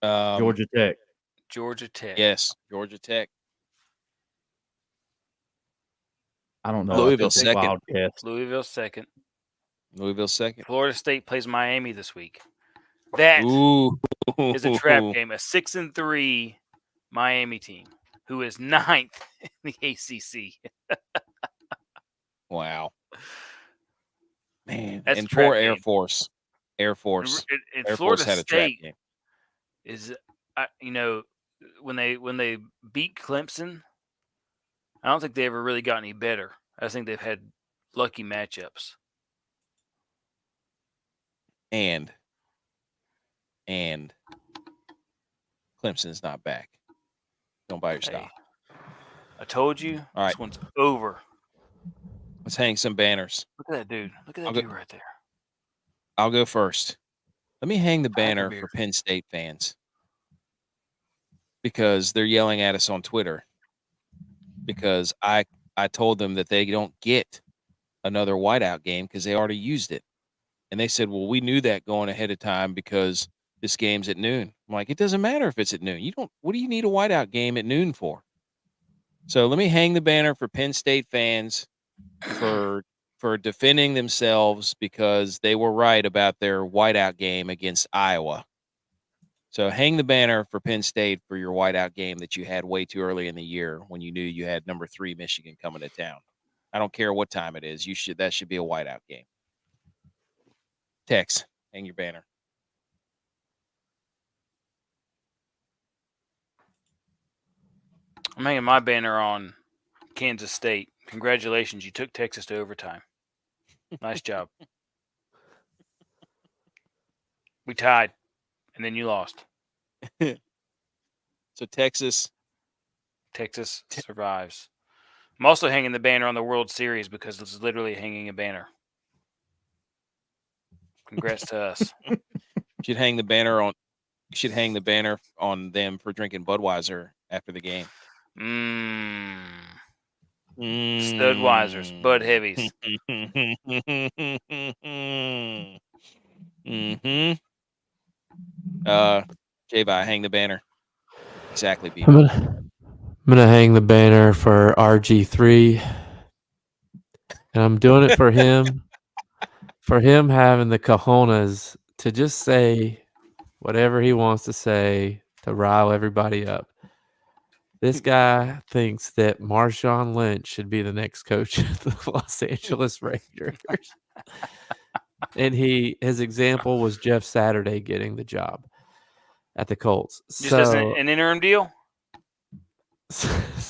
Georgia Tech. Georgia Tech. Yes, Georgia Tech. I don't know. Louisville second. Louisville second. Louisville second. Florida State plays Miami this week. That is a trap game. A 6-3 Miami team who is 9th in the ACC. Wow. Man, that's and poor Air Force. Air Force. And Air Florida Force had a trap State game. Is, when they beat Clemson, I don't think they ever really got any better. I think they've had lucky matchups. And Clemson's not back. Don't buy your stock. I told you. All right. This one's over. Let's hang some banners. Look at that dude. Look at that dude right there. I'll go first. Let me hang the banner for Penn State fans because they're yelling at us on Twitter because I told them that they don't get another whiteout game because they already used it. And they said, well, we knew that going ahead of time because this game's at noon. I'm like, it doesn't matter if it's at noon. What do you need a whiteout game at noon for? So let me hang the banner for Penn State fans for defending themselves because they were right about their whiteout game against Iowa. So hang the banner for Penn State for your whiteout game that you had way too early in the year when you knew you had number 3 Michigan coming to town. I don't care what time it is. That should be a whiteout game. Tex, hang your banner. I'm hanging my banner on Kansas State. Congratulations, you took Texas to overtime. Nice job. We tied, and then you lost. So Texas survives. I'm also hanging the banner on the World Series because it's literally hanging a banner. Congrats to us. Should hang the banner on them for drinking Budweiser after the game. Studweisers, Bud Heavies. JVi, hang the banner. Exactly, B. I'm gonna hang the banner for RG3, and I'm doing it for him. For him having the cojones to just say whatever he wants to say to rile everybody up. This guy thinks that Marshawn Lynch should be the next coach of the Los Angeles Rangers. And his example was Jeff Saturday getting the job at the Colts. Just as an interim deal?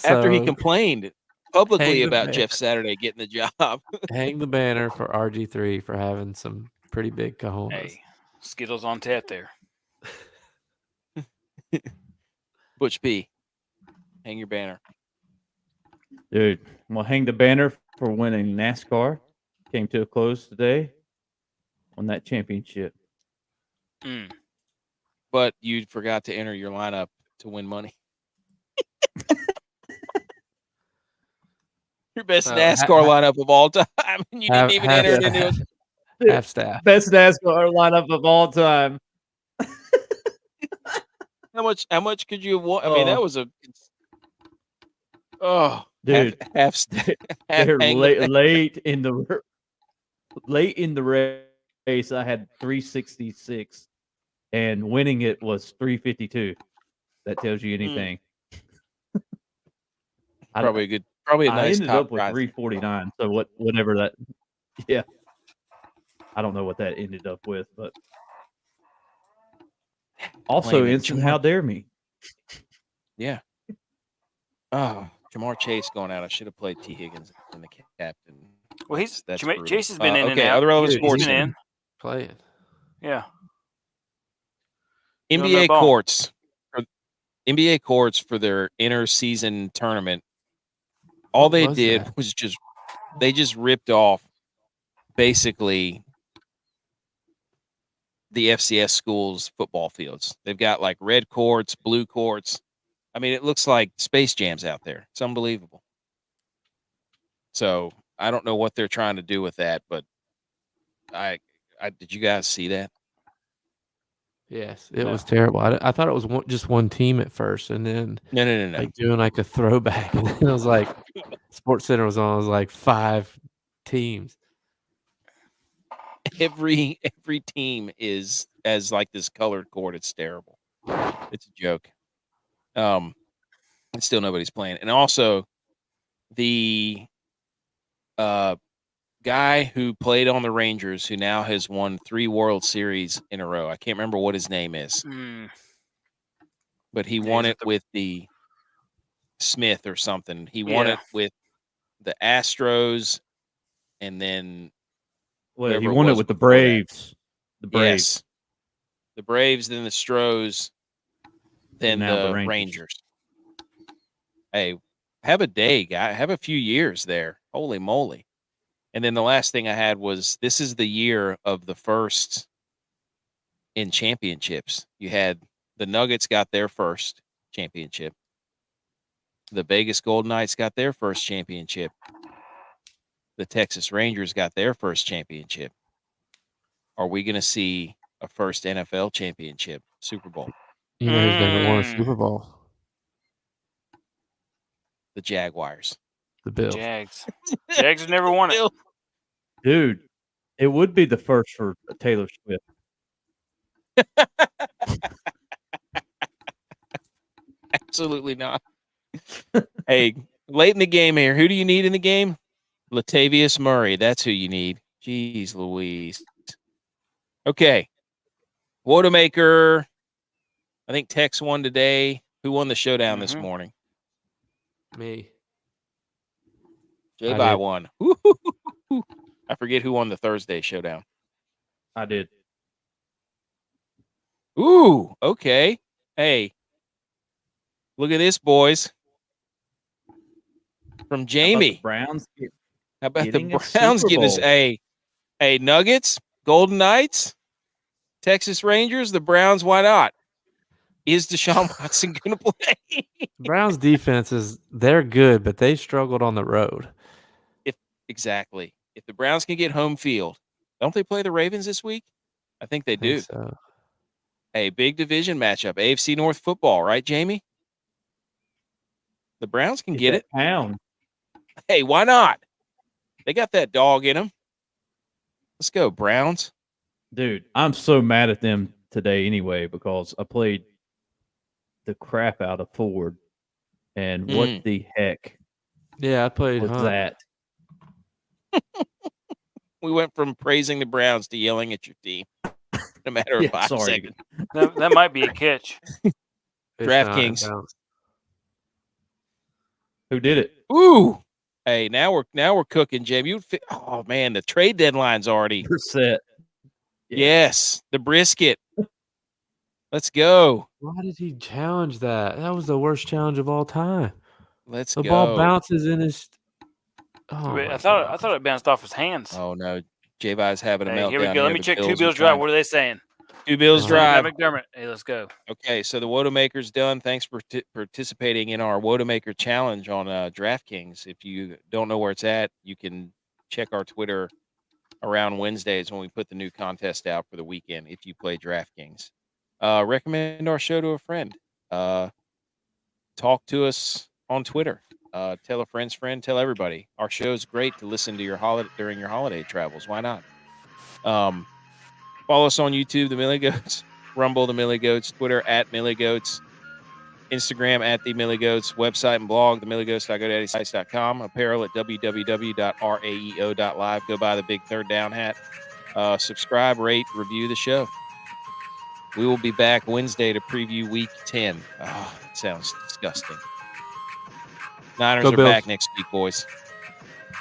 After he complained publicly about banner. Jeff Saturday getting the job. Hang the banner for RG3 for having some pretty big cojones. Hey, Skittles on tap there. ButchP, hang your banner. Dude, I'm going to hang the banner for winning NASCAR. Came to a close today. Won that championship. But you forgot to enter your lineup to win money. Your best NASCAR lineup of all time. And you didn't even enter it into it. Half staff. Best NASCAR lineup of all time. How much could you have won? I mean, that was dude. Half staff. Late in the race, I had 366, and winning it was 352. That tells you anything. Probably a nice. I ended up with 349. So whatever that. Yeah. I don't know what that ended up with, but also instant how dare me. Yeah. Oh, Jamar Chase going out. I should have played T. Higgins in the captain. Well, brutal. Chase has been in and okay, out. other relevant sports. He's been in. Playing. Yeah. NBA courts for their inter-season tournament. All they did was they just ripped off basically the FCS schools' football fields. They've got like red courts, blue courts. I mean, it looks like Space Jam's out there. It's unbelievable. So I don't know what they're trying to do with that, but did you guys see that? Yes, it was terrible. I thought it was just one team at first, and then No. like doing like a throwback, and it was like Sports Center was on. It was like 5 teams. Every team is as like this colored court. It's terrible. It's a joke. And still nobody's playing. And also the guy who played on the Rangers, who now has won 3 World Series in a row. I can't remember what his name is, but he won it with the Smith or something. He won it with the Astros, and then he won it with the Braves. The Braves. Yes. The Braves, then the Stros, then the Rangers. Hey, have a day, guy. Have a few years there. Holy moly. And then the last thing I had was, this is the year of the first in championships. You had the Nuggets got their first championship. The Vegas Golden Knights got their first championship. The Texas Rangers got their first championship. Are we going to see a first NFL championship, Super Bowl. You know who's never won a Super Bowl? The Jaguars. The Bills. Jags. Jags have never won it. Bill. Dude, it would be the first for Taylor Swift. Absolutely not. Hey, late in the game here. Who do you need in the game? Latavius Murray. That's who you need. Jeez Louise. Okay. WOAT-A-MAKER. I think Tex won today. Who won the showdown this morning? Me. JVi won. Woo-hoo-hoo-hoo. I forget who won the Thursday showdown. I did. Ooh, okay. Hey, look at this, boys. From Jamie. Browns. How about the getting a Browns Super getting us Bowl. a Nuggets, Golden Knights, Texas Rangers, the Browns? Why not? Is Deshaun Watson going to play? Browns defense they're good, but they struggled on the road. Exactly. If the Browns can get home field, don't they play the Ravens this week? I think they do. So. Hey, big division matchup, AFC North football, right, Jamie? The Browns can get it. Pound. Hey, why not? They got that dog in them. Let's go, Browns. Dude, I'm so mad at them today anyway because I played the crap out of Ford. And what the heck Yeah, I played was Hunt. that? We went from praising the Browns to yelling at your team in a matter of 5 seconds. That might be a catch. DraftKings. Who did it? Ooh. Hey, now we're cooking, Jim. Oh man, the trade deadline's already Set. Yes, the brisket. Let's go. Why did he challenge that? That was the worst challenge of all time. Let's the go. ball bounces in his. Oh, I thought it bounced off his hands. Oh no, JVi's having a meltdown. Here we go. Let me check Two Bills Drive. What are they saying? Two Bills Drive. McDermott. Hey, let's go. Okay, so the WOAT-A-MAKER's done. Thanks for participating in our WOAT-A-MAKER challenge on DraftKings. If you don't know where it's at, you can check our Twitter around Wednesdays when we put the new contest out for the weekend if you play DraftKings. Recommend our show to a friend. Talk to us on Twitter. Tell a friend's friend. Tell everybody. Our show is great to listen to during your holiday travels. Why not? Follow us on YouTube, The Milly Goats, Rumble, The Milly Goats, Twitter @MillyGoats, Instagram @The Milly Goats, website and blog, themillygoats.godaddysites.com, apparel at www.raeo.live. Go buy the big third down hat. Subscribe, rate, review the show. We will be back Wednesday to preview Week 10. Oh, that sounds disgusting. Niners Go are Bills. back next week, boys.